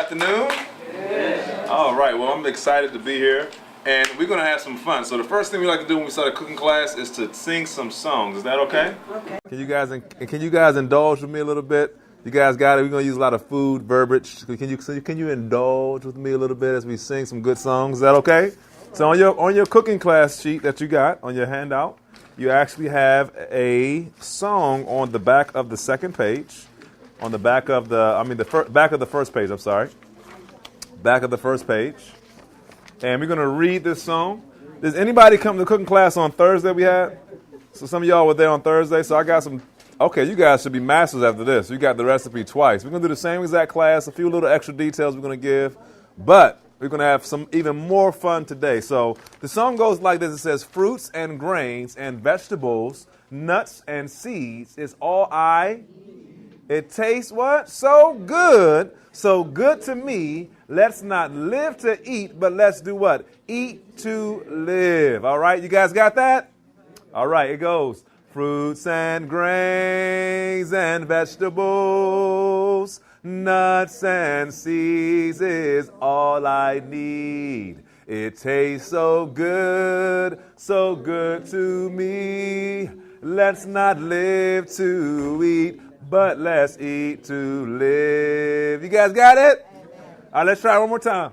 afternoon. Yes. All right, well, I'm excited to be here, and we're going to have some fun. So the first thing we like to do when we start a cooking class is to sing some songs. Is that okay? Okay. Can you guys indulge with me a little bit? You guys got it. We're going to use a lot of food, verbiage. Can you indulge with me a little bit as we sing some good songs? Is that okay? So on your cooking class sheet that you got on your handout, you actually have a song on the back of the second page. On the back of back of the first page, I'm sorry. Back of the first page. And we're going to read this song. Does anybody come to the cooking class on Thursday we had? So some of y'all were there on Thursday. So I got some. Okay, you guys should be masters after this. You got the recipe twice. We're going to do the same exact class, a few little extra details we're going to give. But we're going to have some even more fun today. So the song goes like this. It says, fruits and grains and vegetables, nuts and seeds is all I. It tastes what? So good to me. Let's not live to eat, but let's do what? Eat to live. All right, you guys got that? All right, it goes. Fruits and grains and vegetables, nuts and seeds is all I need. It tastes so good to me. Let's not live to eat, but let's eat to live. You guys got it? All right, let's try it one more time.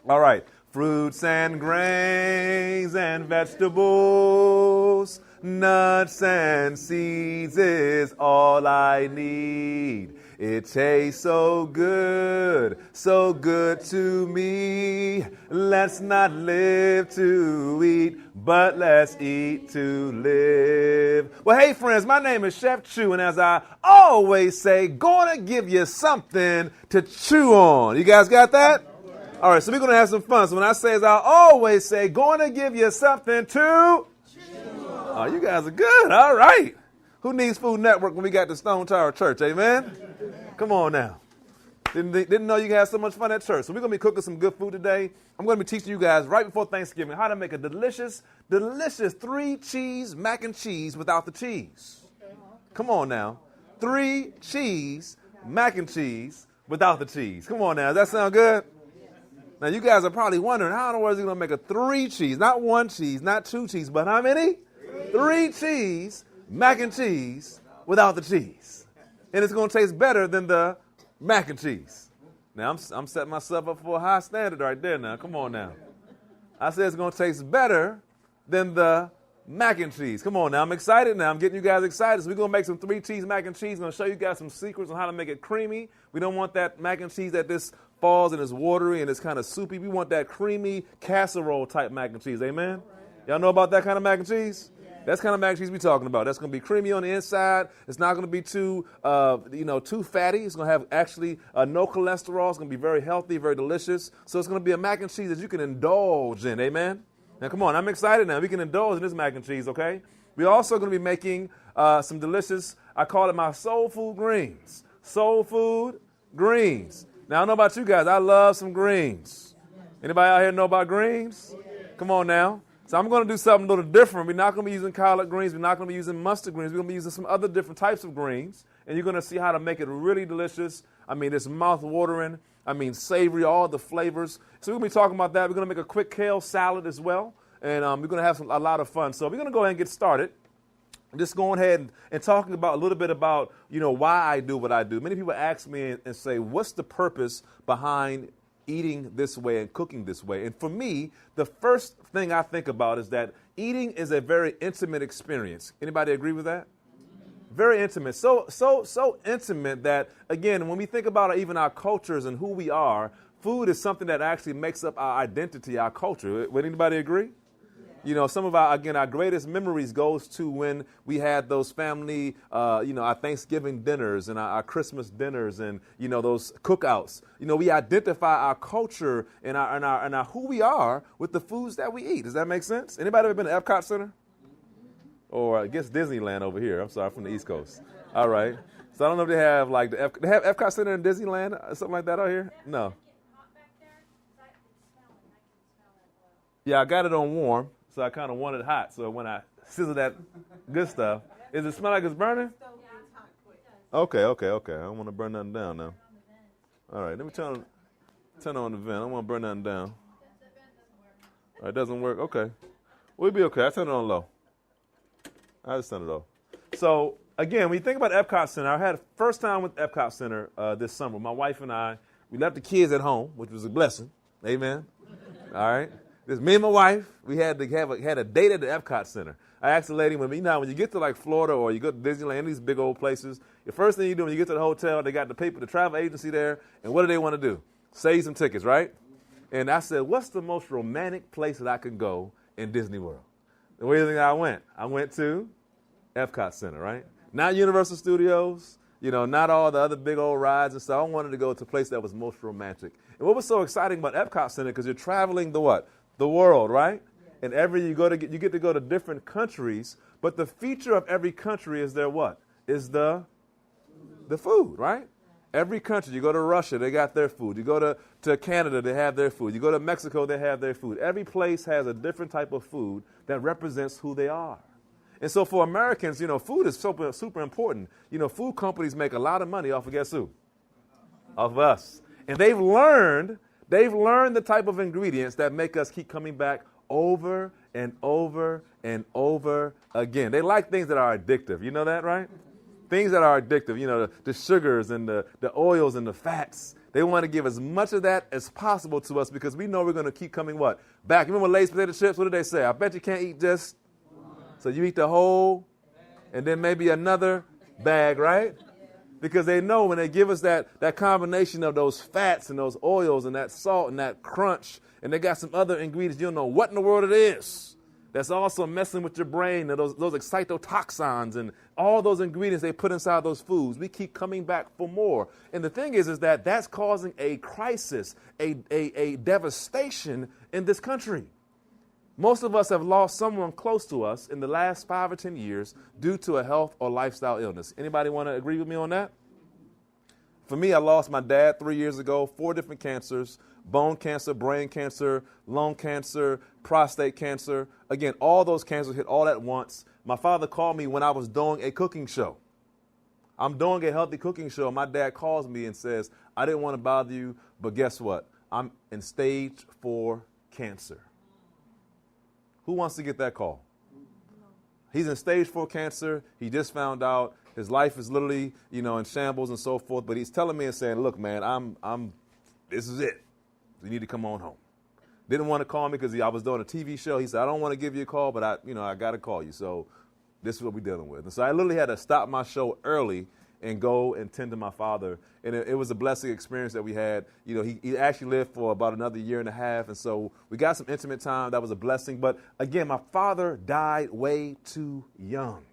All right. Fruits and grains and vegetables, nuts and seeds is all I need. It tastes so good to me. Let's not live to eat, but let's eat to live. Well, hey, friends, my name is Chef Chew, and as I always say, gonna give you something to chew on. You guys got that? All right, so we're going to have some fun. So when I say, as I always say, going to give you something to chew on. Oh, you guys are good. All right. Who needs Food Network when we got the Stone Tower Church? Amen? Come on now. Didn't know you could have so much fun at church. So we're going to be cooking some good food today. I'm going to be teaching you guys right before Thanksgiving how to make a delicious 3-cheese mac and cheese without the cheese. Come on now. 3-cheese mac and cheese without the cheese. Come on now. Does that sound good? Now, you guys are probably wondering, how in the world is he going to make a 3-cheese, not 1 cheese, not 2 cheese, but how many? 3 cheese, mac and cheese without the cheese. And it's going to taste better than the mac and cheese. Now, I'm setting myself up for a high standard right there now. Come on now. I said it's going to taste better than the mac and cheese. Come on now. I'm excited now. I'm getting you guys excited. So we're going to make some 3-cheese mac and cheese. I'm going to show you guys some secrets on how to make it creamy. We don't want that mac and cheese that this falls and it's watery and it's kind of soupy. We want that creamy casserole type mac and cheese. Amen? Y'all know about that kind of mac and cheese? That's kind of mac and cheese we're talking about. That's going to be creamy on the inside. It's not going to be too fatty. It's going to have actually no cholesterol. It's going to be very healthy, very delicious. So it's going to be a mac and cheese that you can indulge in. Amen? Now, come on. I'm excited now. We can indulge in this mac and cheese, okay? We're also going to be making some delicious, I call it my soul food greens. Soul food greens. Now, I don't know about you guys. I love some greens. Anybody out here know about greens? Come on now. So I'm going to do something a little different. We're not going to be using collard greens. We're not going to be using mustard greens. We're going to be using some other different types of greens. And you're going to see how to make it really delicious. I mean, it's mouth-watering. I mean, savory, all the flavors. So we're going to be talking about that. We're going to make a quick kale salad as well. And we're going to have a lot of fun. So we're going to go ahead and get started. Just going ahead and talking about a little bit about, why I do what I do. Many people ask me and say, what's the purpose behind eating this way and cooking this way? And for me, the first thing I think about is that eating is a very intimate experience. Anybody agree with that? Very intimate. So intimate that, again, when we think about even our cultures and who we are, food is something that actually makes up our identity, our culture. Would anybody agree? Some of our greatest memories goes to when we had those family, our Thanksgiving dinners and our Christmas dinners and, those cookouts. We identify our culture and our who we are with the foods that we eat. Does that make sense? Anybody ever been to Epcot Center? Or I guess Disneyland over here. I'm sorry, from the East Coast. All right. So I don't know if they have they have Epcot Center in Disneyland or something like that out here? No. Yeah, I got it on warm. So I kind of want it hot. So when I sizzle that good stuff, does it smell like it's burning? Okay. I don't want to burn nothing down now. All right, let me turn on the vent. I don't want to burn nothing down. All right, it doesn't work. Okay. We'll be okay. I turn it on low. I just turn it off. So, again, when you think about Epcot Center, I had a first time with Epcot Center this summer. My wife and I, we left the kids at home, which was a blessing. Amen. All right. This me and my wife, we had a date at the Epcot Center. I asked the lady, when you get to like Florida or you go to Disneyland, these big old places, the first thing you do when you get to the hotel, they got the travel agency there, and what do they want to do? Save some tickets, right? And I said, what's the most romantic place that I can go in Disney World? And where do you think I went? I went to Epcot Center, right? Not Universal Studios, not all the other big old rides and stuff. I wanted to go to a place that was most romantic. And what was so exciting about Epcot Center, because you're traveling the what? The world, right? And you get to go to different countries, but the feature of every country is their what? Is the food, right? Every country, you go to Russia, they got their food. You go to Canada, they have their food. You go to Mexico, they have their food. Every place has a different type of food that represents who they are. And so for Americans, food is super, super important. Food companies make a lot of money off of guess who? Of us. And they've learned the type of ingredients that make us keep coming back over and over and over again. They like things that are addictive. You know that, right? Things that are addictive, the sugars and the oils and the fats. They want to give as much of that as possible to us because we know we're going to keep coming what? Back. Remember Lay's potato chips? What did they say? I bet you can't eat just. So you eat the whole and then maybe another bag, right? Because they know when they give us that combination of those fats and those oils and that salt and that crunch, and they got some other ingredients, you don't know what in the world it is. That's also messing with your brain, and those excitotoxins and all those ingredients they put inside those foods. We keep coming back for more. And the thing is that that's causing a crisis, a devastation in this country. Most of us have lost someone close to us in the last 5 or 10 years due to a health or lifestyle illness. Anybody want to agree with me on that? For me, I lost my dad 3 years ago, 4 different cancers: bone cancer, brain cancer, lung cancer, prostate cancer. Again, all those cancers hit all at once. My father called me when I was doing a cooking show. I'm doing a healthy cooking show. My dad calls me and says, I didn't want to bother you, but guess what? I'm in stage 4 cancer. Who wants to get that call? He's in stage 4 cancer. He just found out his life is literally, in shambles and so forth. But he's telling me and saying, look, man, this is it. You need to come on home. Didn't want to call me because I was doing a TV show. He said, I don't want to give you a call, but I got to call you. So this is what we're dealing with. And so I literally had to stop my show early and go and tend to my father. And it was a blessing experience that we had. He actually lived for about another year and a half. And so we got some intimate time. That was a blessing. But again, my father died way too young.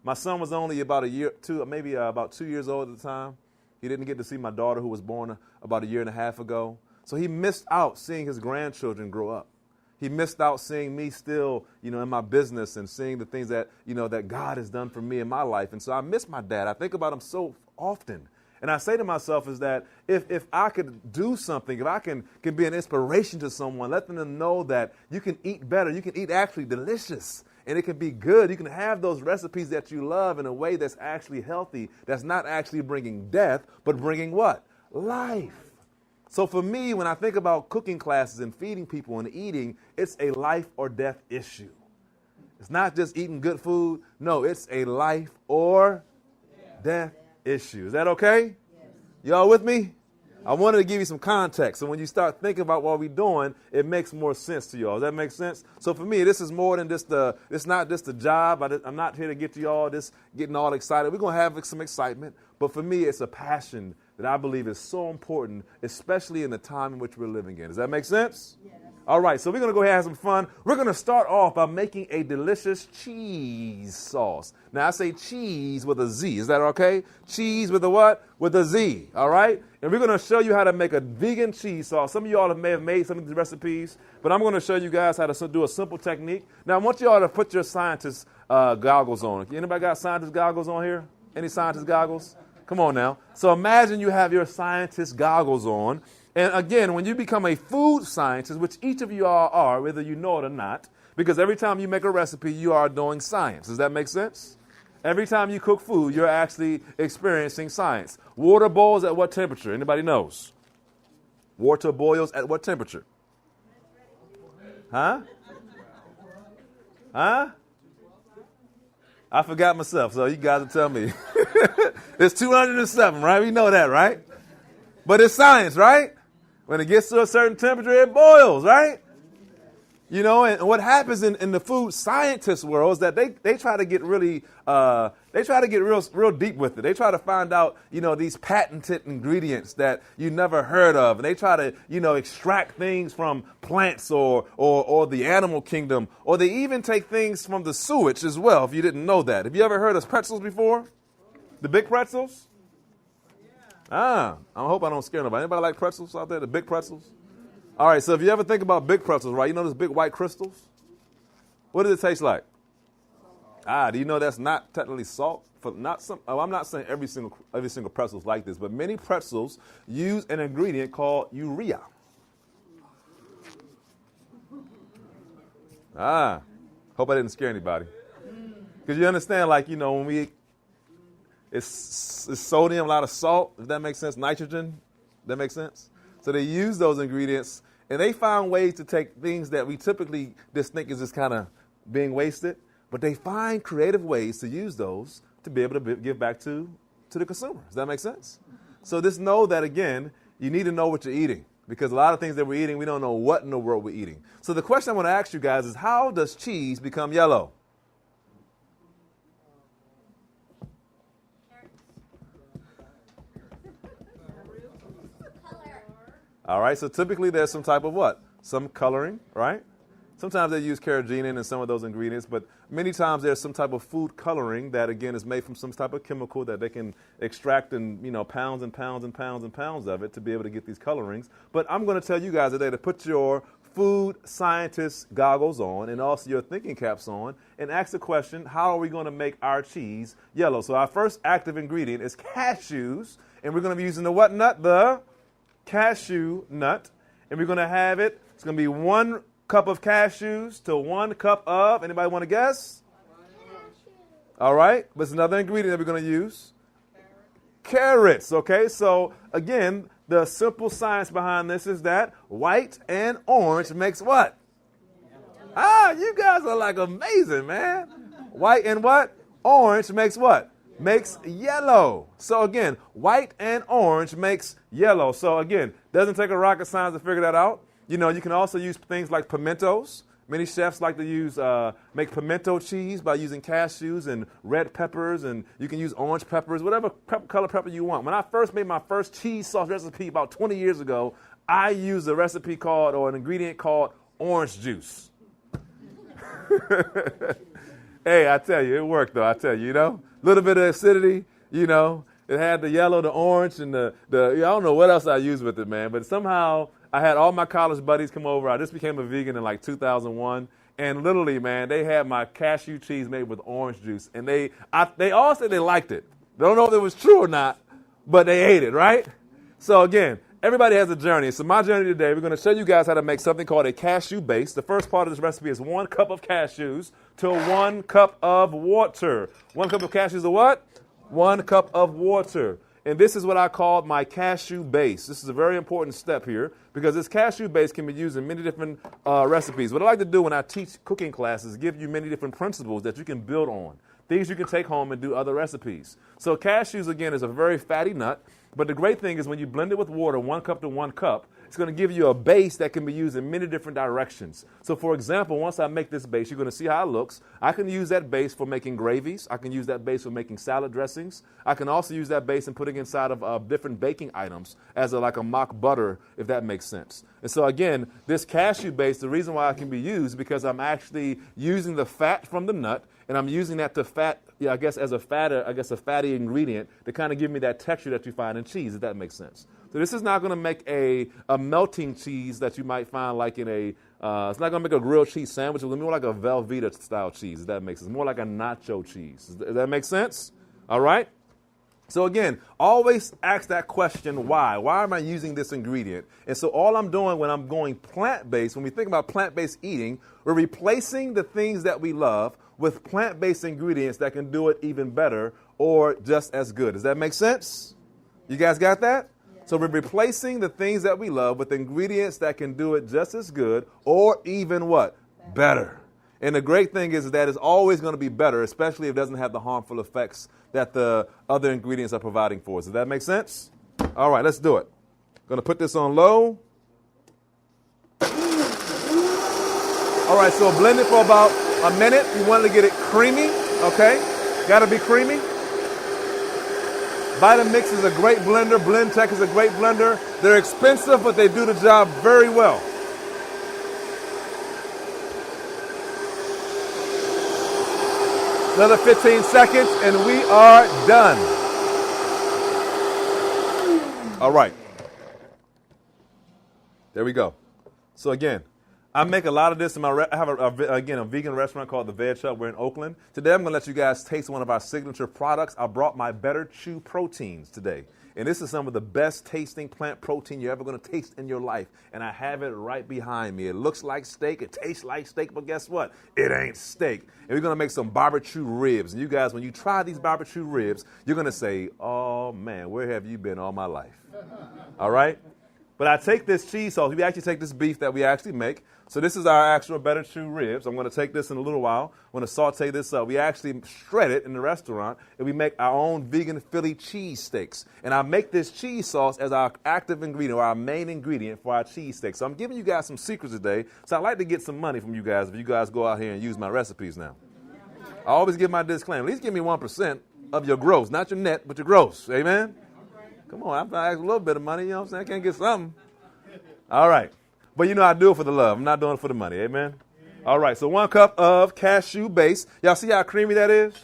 My son was only about about 2 years old at the time. He didn't get to see my daughter, who was born about a year and a half ago. So he missed out seeing his grandchildren grow up. He missed out seeing me still, in my business and seeing the things that, that God has done for me in my life. And so I miss my dad. I think about him so often. And I say to myself is that if I could do something, if I can be an inspiration to someone, let them know that you can eat better. You can eat actually delicious. And it can be good. You can have those recipes that you love in a way that's actually healthy, that's not actually bringing death, but bringing what? Life. So for me, when I think about cooking classes and feeding people and eating, it's a life or death issue. It's not just eating good food. No, it's a life or death issue. Is that okay? Y'all with me? I wanted to give you some context. So when you start thinking about what we're doing, it makes more sense to y'all. Does that make sense? So for me, this is more than it's not just a job. I'm not here to get you all just getting all excited. We're going to have some excitement. But for me, it's a passion that I believe is so important, especially in the time in which we're living in. Does that make sense? Yes. All right, so we're going to go ahead and have some fun. We're going to start off by making a delicious cheese sauce. Now, I say cheese with a Z. Is that okay? Cheese with a what? With a Z, all right? And we're going to show you how to make a vegan cheese sauce. Some of y'all may have made some of these recipes, but I'm going to show you guys how to do a simple technique. Now, I want y'all to put your scientist goggles on. Anybody got scientist goggles on here? Any scientist goggles? Come on now. So imagine you have your scientist goggles on. And again, when you become a food scientist, which each of you all are, whether you know it or not, because every time you make a recipe, you are doing science. Does that make sense? Every time you cook food, you're actually experiencing science. Water boils at what temperature? Anybody knows? Water boils at what temperature? Huh? Huh? I forgot myself, so you guys will tell me. It's 207, right? We know that, right? But it's science, right? When it gets to a certain temperature, it boils, right? You know, and what happens in the food scientist world is that they try to get really, real deep with it. They try to find out, you know, these patented ingredients that you never heard of. And they try to, you know, extract things from plants or the animal kingdom. Or they even take things from the sewage as well, if you didn't know that. Have you ever heard of pretzels before? The big pretzels? I hope I don't scare nobody. Anybody like pretzels out there, the big pretzels? All right, so if you ever think about big pretzels, right, you know those big white crystals? What does it taste like? Do you know that's not technically salt? I'm not saying every single pretzel is like this, but many pretzels use an ingredient called urea. Hope I didn't scare anybody. Because you understand, like, you know, when it's sodium, a lot of salt, if that makes sense, nitrogen, that makes sense? So they use those ingredients, and they found ways to take things that we typically just think is just kind of being wasted, but they find creative ways to use those to be able to give back to the consumer. Does that make sense? So just know that, again, you need to know what you're eating, because a lot of things that we're eating, we don't know what in the world we're eating. So the question I want to ask you guys is, how does cheese become yellow? All right, so typically there's some type of what? Some coloring, right? Sometimes they use carrageenan in some of those ingredients, but many times there's some type of food coloring that, again, is made from some type of chemical that they can extract in, you know, pounds and pounds and pounds and pounds of it to be able to get these colorings. But I'm going to tell you guys today to put your food scientist goggles on and also your thinking caps on and ask the question, how are we going to make our cheese yellow? So our first active ingredient is cashews, and we're going to be using the what nut? The cashew nut, and we're going to have it. It's going to be 1 cup of cashews to 1 cup of, anybody want to guess? All right, but it's another ingredient that we're going to use. Carrots, okay? So again, the simple science behind this is that white and orange makes what? You guys are like amazing, man. White and what? Orange makes what? Makes yellow. So again, white and orange makes yellow. So again, doesn't take a rocket science to figure that out. You know, you can also use things like pimentos. Many chefs like to make pimento cheese by using cashews and red peppers, and you can use orange peppers, whatever color pepper you want. When I first made my first cheese sauce recipe about 20 years ago, I used a recipe called, or an ingredient called, orange juice. Hey, I tell you, it worked though, I tell you, you know. A little bit of acidity, you know. It had the yellow, the orange, and I don't know what else I used with it, man. But somehow I had all my college buddies come over. I just became a vegan in like 2001. And literally, man, they had my cashew cheese made with orange juice. And they all said they liked it. They don't know if it was true or not, but they ate it, right? So again, everybody has a journey. So my journey today, we're going to show you guys how to make something called a cashew base. The first part of this recipe is 1 cup of cashews to 1 cup of water. 1 cup of cashews to what? 1 cup of water. And this is what I call my cashew base. This is a very important step here because this cashew base can be used in many different recipes. What I like to do when I teach cooking classes is give you many different principles that you can build on, things you can take home and do other recipes. So cashews, again, is a very fatty nut. But the great thing is when you blend it with water, 1 cup to 1 cup, it's going to give you a base that can be used in many different directions. So, for example, once I make this base, you're going to see how it looks. I can use that base for making gravies. I can use that base for making salad dressings. I can also use that base and putting inside of different baking items as like a mock butter, if that makes sense. And so, again, this cashew base, the reason why it can be used because I'm actually using the fat from the nut, and I'm using that to a fatty ingredient to kind of give me that texture that you find in cheese, if that makes sense. So this is not going to make a melting cheese that you might find like in it's not going to make a grilled cheese sandwich. It's more like a Velveeta style cheese, if that makes sense. It's more like a nacho cheese. Does that make sense? All right? So again, always ask that question, why? Why am I using this ingredient? And so all I'm doing when I'm going plant-based, when we think about plant-based eating, we're replacing the things that we love with plant-based ingredients that can do it even better or just as good. Does that make sense? You guys got that? So we're replacing the things that we love with ingredients that can do it just as good or even what? Better. And the great thing is that it's always going to be better, especially if it doesn't have the harmful effects that the other ingredients are providing for us. Does that make sense? All right, let's do it. Going to put this on low. All right, so blend it for about a minute. You want to get it creamy, okay? Got to be creamy. Vitamix is a great blender. Blendtec is a great blender. They're expensive, but they do the job very well. Another 15 seconds, and we are done. All right. There we go. So again, I make a lot of this in my, I have a vegan restaurant called The Veg Hub. We're in Oakland. Today I'm going to let you guys taste one of our signature products. I brought my Better Chew proteins today. And this is some of the best tasting plant protein you're ever going to taste in your life. And I have it right behind me. It looks like steak. It tastes like steak. But guess what? It ain't steak. And we're going to make some barbecue ribs. And you guys, when you try these barbecue ribs, you're going to say, oh, man, where have you been all my life? All right? But I take this cheese sauce. We actually take this beef that we actually make. So this is our actual Better Chew ribs. I'm going to take this in a little while. I'm going to saute this up. We actually shred it in the restaurant, and we make our own vegan Philly cheese steaks. And I make this cheese sauce as our active ingredient, or our main ingredient for our cheese steaks. So I'm giving you guys some secrets today. So I'd like to get some money from you guys if you guys go out here and use my recipes now. I always give my disclaimer. At least give me 1% of your gross, not your net, but your gross. Amen? Come on, I ask a little bit of money. You know what I'm saying? I can't get something. All right. But you know I do it for the love. I'm not doing it for the money. Amen? All right. So 1 cup of cashew base. Y'all see how creamy that is?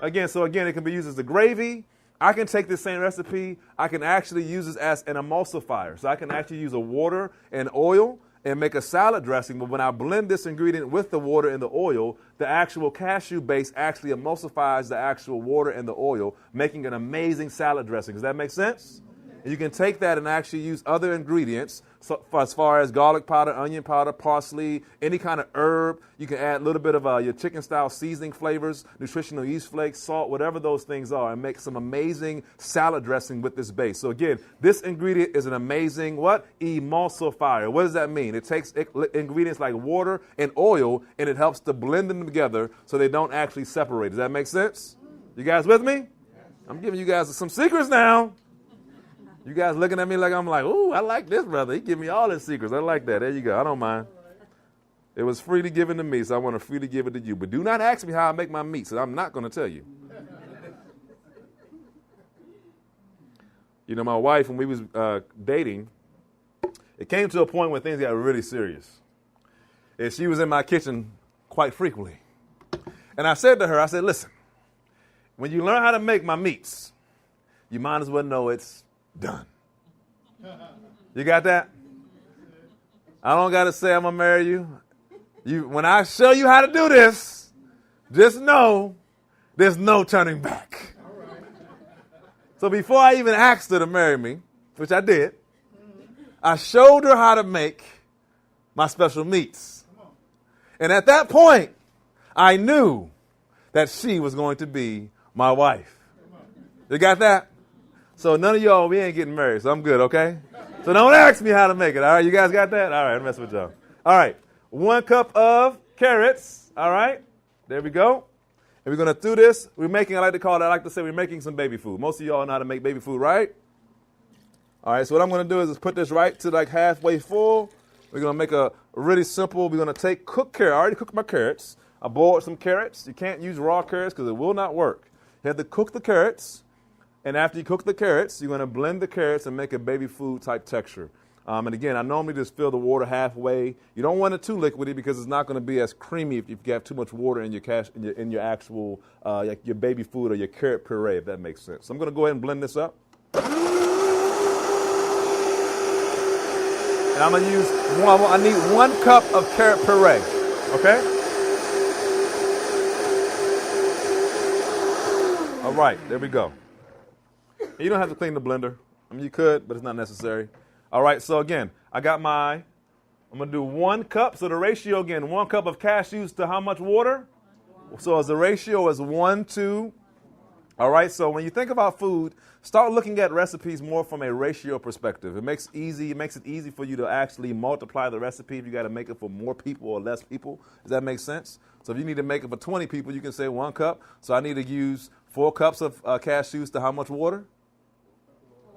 Again, it can be used as a gravy. I can take this same recipe. I can actually use this as an emulsifier. So I can actually use a water and oil and make a salad dressing. But when I blend this ingredient with the water and the oil, the actual cashew base actually emulsifies the actual water and the oil, making an amazing salad dressing. Does that make sense? And you can take that and actually use other ingredients, so as far as garlic powder, onion powder, parsley, any kind of herb. You can add a little bit of your chicken-style seasoning flavors, nutritional yeast flakes, salt, whatever those things are, and make some amazing salad dressing with this base. So again, this ingredient is an amazing, what? Emulsifier. What does that mean? It takes ingredients like water and oil, and it helps to blend them together so they don't actually separate. Does that make sense? You guys with me? I'm giving you guys some secrets now. You guys looking at me like I'm like, ooh, I like this brother. He give me all his secrets. I like that. There you go. I don't mind. It was free to give it to me, so I want to free to give it to you. But do not ask me how I make my meat, so I'm not going to tell you. You know, my wife, when we was dating, it came to a point where things got really serious. And she was in my kitchen quite frequently. And I said to her, I said, listen, when you learn how to make my meats, you might as well know it's done. You got that? I don't got to say I'm going to marry you. When I show you how to do this, just know there's no turning back. So before I even asked her to marry me, which I did, I showed her how to make my special meats. And at that point, I knew that she was going to be my wife. You got that? So none of y'all, we ain't getting married, so I'm good, okay? So don't ask me how to make it, all right? You guys got that? All right, I'm messing with y'all. All right, 1 cup of carrots, all right? There we go. And we're going to do this. We're making, I like to say we're making some baby food. Most of y'all know how to make baby food, right? All right, so what I'm going to do is put this right to like halfway full. We're going to make a really simple, we're going to take cooked carrot. I already cooked my carrots. I boiled some carrots. You can't use raw carrots because it will not work. You have to cook the carrots. And after you cook the carrots, you're going to blend the carrots and make a baby food type texture. And again, I normally just fill the water halfway. You don't want it too liquidy because it's not going to be as creamy if you have too much water in your actual like your baby food or your carrot puree, if that makes sense. So I'm going to go ahead and blend this up. And I'm going to use I need 1 cup of carrot puree. Okay? All right, there we go. You don't have to clean the blender. I mean, you could, but it's not necessary. All right, so again, I'm going to do 1 cup. So the ratio, again, 1 cup of cashews to how much water? So as the ratio is 1 to, all right, so when you think about food, start looking at recipes more from a ratio perspective. It makes it easy for you to actually multiply the recipe if you got to make it for more people or less people. Does that make sense? So if you need to make it for 20 people, you can say 1 cup. So I need to use 4 cups of cashews to how much water?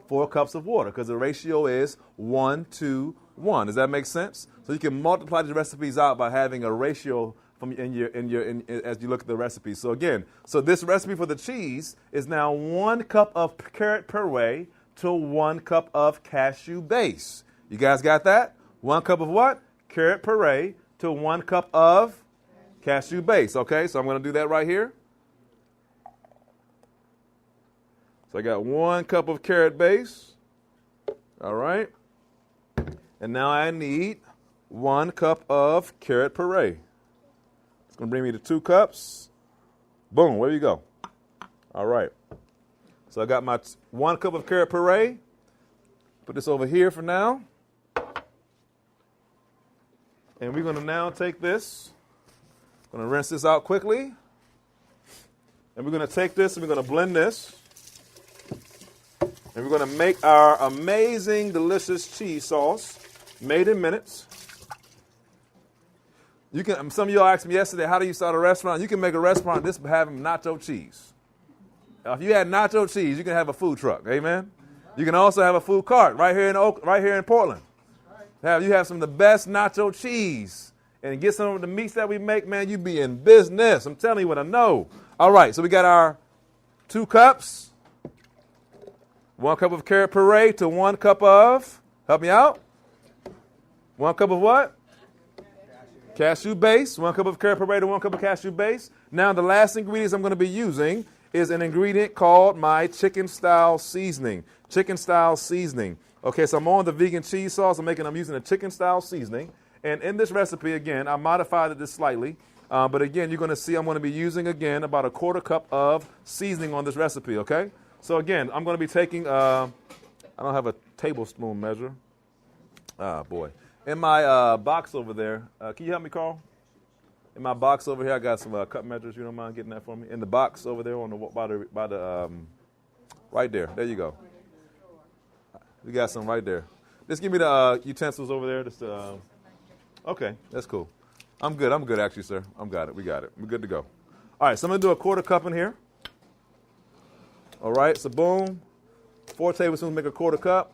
4 cups of water, because the ratio is 1 to 1. Does that make sense? So you can multiply the recipes out by having a ratio from as you look at the recipe. So again, this recipe for the cheese is now 1 cup of carrot puree to 1 cup of cashew base. You guys got that? 1 cup of what? Carrot puree to 1 cup of cashew base. Okay, so I'm going to do that right here. So I got 1 cup of carrot base. All right. And now I need 1 cup of carrot puree. It's going to bring me to 2 cups. Boom, where you go? All right. So I got my 1 cup of carrot puree. Put this over here for now. And we're going to now take this. Going to rinse this out quickly. And we're going to take this and we're going to blend this. And we're going to make our amazing, delicious cheese sauce, made in minutes. Some of y'all asked me yesterday, how do you start a restaurant? You can make a restaurant just by having nacho cheese. Now, if you had nacho cheese, you can have a food truck. Amen. You can also have a food cart right here in Portland. You have some of the best nacho cheese, and get some of the meats that we make. Man, you be in business. I'm telling you what I know. All right, so we got our 2 cups. 1 cup of carrot puree to 1 cup of, help me out. 1 cup of what? Cashew base. 1 cup of carrot puree to 1 cup of cashew base. Now the last ingredients I'm going to be using is an ingredient called my chicken style seasoning. Chicken style seasoning. Okay, so I'm on the vegan cheese sauce. I'm using a chicken style seasoning. And in this recipe, again, I modified it slightly. But again, you're going to see I'm going to be using, again, about a 1/4 cup of seasoning on this recipe, okay? So again, I'm going to be taking, I don't have a tablespoon measure. Boy. In my box over there, can you help me, Carl? In my box over here, I got some cup measures. You don't mind getting that for me? In the box over there by the right there. There you go. We got some right there. Just give me the utensils over there. Okay, that's cool. I'm good actually, sir. We got it. We're good to go. All right, so I'm going to do a 1/4 cup in here. All right, so boom, 4 tablespoons make a 1/4 cup,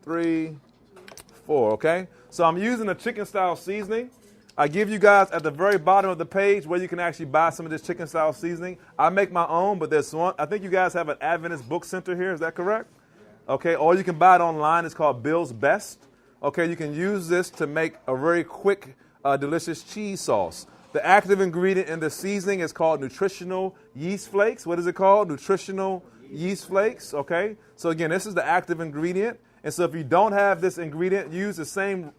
3, 4, okay? So I'm using a chicken style seasoning. I give you guys at the very bottom of the page where you can actually buy some of this chicken style seasoning. I make my own, but there's one. I think you guys have an Adventist book center here. Is that correct? Okay, or you can buy it online. It's called Bill's Best. Okay, you can use this to make a very quick, delicious cheese sauce. The active ingredient in the seasoning is called nutritional yeast flakes. What is it called? Nutritional yeast flakes, okay? So again, this is the active ingredient. And so if you don't have this ingredient, use the same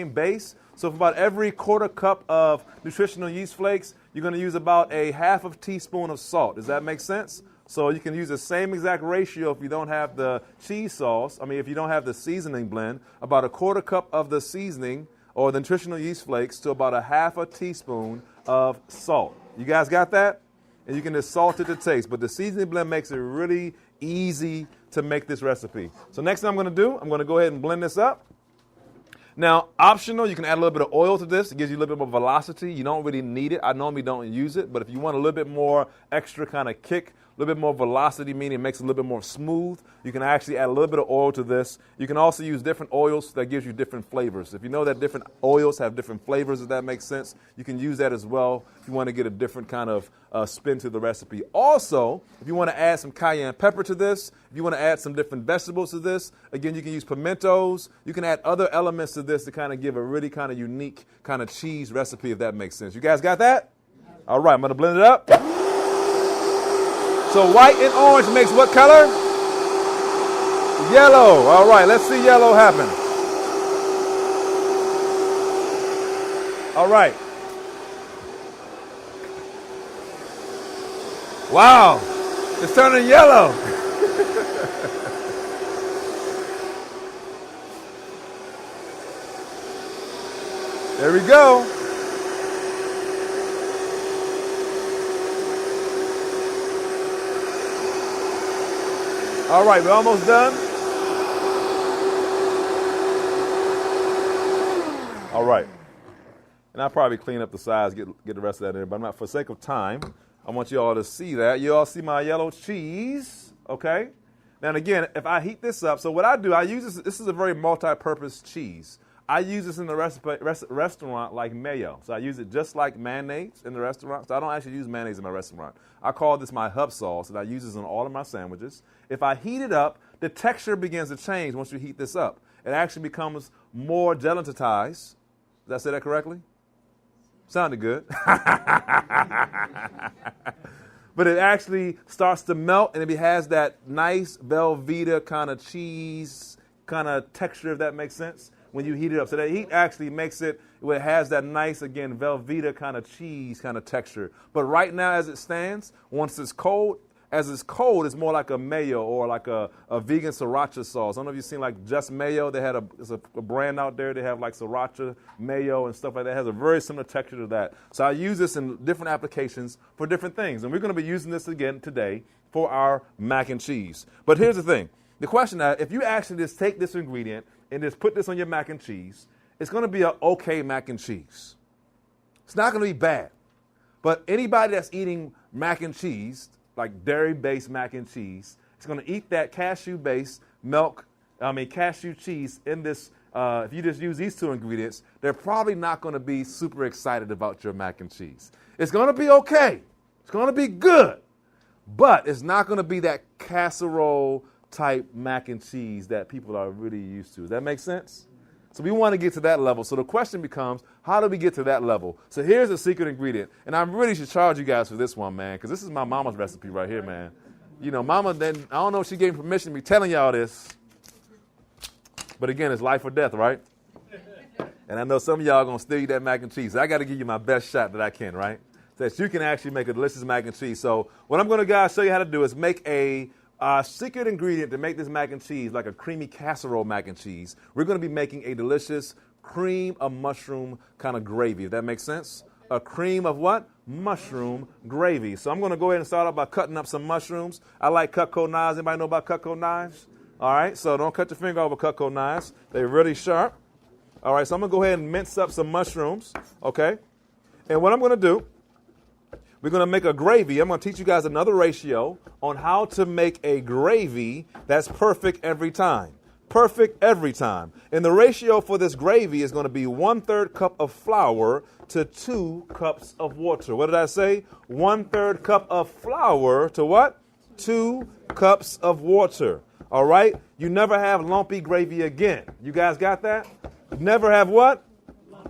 base. So for about every 1/4 cup of nutritional yeast flakes, you're going to use about a 1/2 teaspoon of salt. Does that make sense? So you can use the same exact ratio if you don't have the cheese sauce. If you don't have the seasoning blend, about a 1/4 cup of the seasoning or the nutritional yeast flakes to about a 1/2 teaspoon of salt. You guys got that? And you can just salt it to taste. But the seasoning blend makes it really easy to make this recipe. So next thing I'm going to do, I'm going to go ahead and blend this up. Now, optional, you can add a little bit of oil to this. It gives you a little bit more velocity. You don't really need it. I normally don't use it. But if you want a little bit more extra kind of kick, a little bit more velocity, meaning it makes it a little bit more smooth, you can actually add a little bit of oil to this. You can also use different oils that gives you different flavors. If you know that different oils have different flavors, if that makes sense, you can use that as well if you want to get a different kind of spin to the recipe. Also, if you want to add some cayenne pepper to this, if you want to add some different vegetables to this, again, you can use pimentos. You can add other elements to this to kind of give a really kind of unique kind of cheese recipe, if that makes sense. You guys got that? All right, I'm going to blend it up. So white and orange makes what color? Yellow. All right, let's see yellow happen. All right. Wow, it's turning yellow. There we go. All right, we're almost done. All right. And I'll probably clean up the sides, get the rest of that in there. But for sake of time, I want you all to see that. You all see my yellow cheese, okay? Now, again, if I heat this up, so what I do, I use this. This is a very multi-purpose cheese. I use this in the restaurant like mayo. So I use it just like mayonnaise in the restaurant. So I don't actually use mayonnaise in my restaurant. I call this my hub sauce, and I use this on all of my sandwiches. If I heat it up, the texture begins to change once you heat this up. It actually becomes more gelatized. Did I say that correctly? Sounded good. But it actually starts to melt, and it has that nice Velveeta kind of cheese kind of texture, if that makes sense, when you heat it up. So the heat actually makes it, it has that nice, again, Velveeta kind of cheese kind of texture. But right now, as it stands, once it's cold, it's more like a mayo or like a vegan sriracha sauce. I don't know if you've seen like Just Mayo. They had a brand out there. They have like sriracha mayo and stuff like that. It has a very similar texture to that. So I use this in different applications for different things. And we're going to be using this again today for our mac and cheese. But here's the thing. The question is, if you actually just take this ingredient and just put this on your mac and cheese, it's going to be an okay mac and cheese. It's not going to be bad. But anybody that's eating mac and cheese, like dairy-based mac and cheese, it's going to eat that cashew-based cashew cheese in this. If you just use these two ingredients, they're probably not going to be super excited about your mac and cheese. It's going to be okay. It's going to be good. But it's not going to be that casserole-type mac and cheese that people are really used to. Does that make sense? So we want to get to that level. So the question becomes, how do we get to that level? So here's the secret ingredient. And I really should charge you guys for this one, man, because this is my mama's recipe right here, man. You know, mama, then I don't know if she gave me permission to be telling y'all this. But again, it's life or death, right? And I know some of y'all are going to steal you that mac and cheese. So I got to give you my best shot that I can, right? So that you can actually make a delicious mac and cheese. So what I'm going to, guys, show you how to do is make a secret ingredient to make this mac and cheese, like a creamy casserole mac and cheese. We're going to be making a delicious cream of mushroom kind of gravy, if that makes sense. A cream of what? Mushroom gravy. So I'm going to go ahead and start off by cutting up some mushrooms. I like Cutco knives. Anybody know about Cutco knives? All right, so don't cut your finger off with Cutco knives. They're really sharp. All right, so I'm going to go ahead and mince up some mushrooms, okay? And what I'm going to do, we're going to make a gravy. I'm going to teach you guys another ratio on how to make a gravy that's perfect every time. Perfect every time. And the ratio for this gravy is going to be 1/3 cup of flour to 2 cups of water. What did I say? 1/3 cup of flour to what? 2 cups of water. All right? You never have lumpy gravy again. You guys got that? Never have what?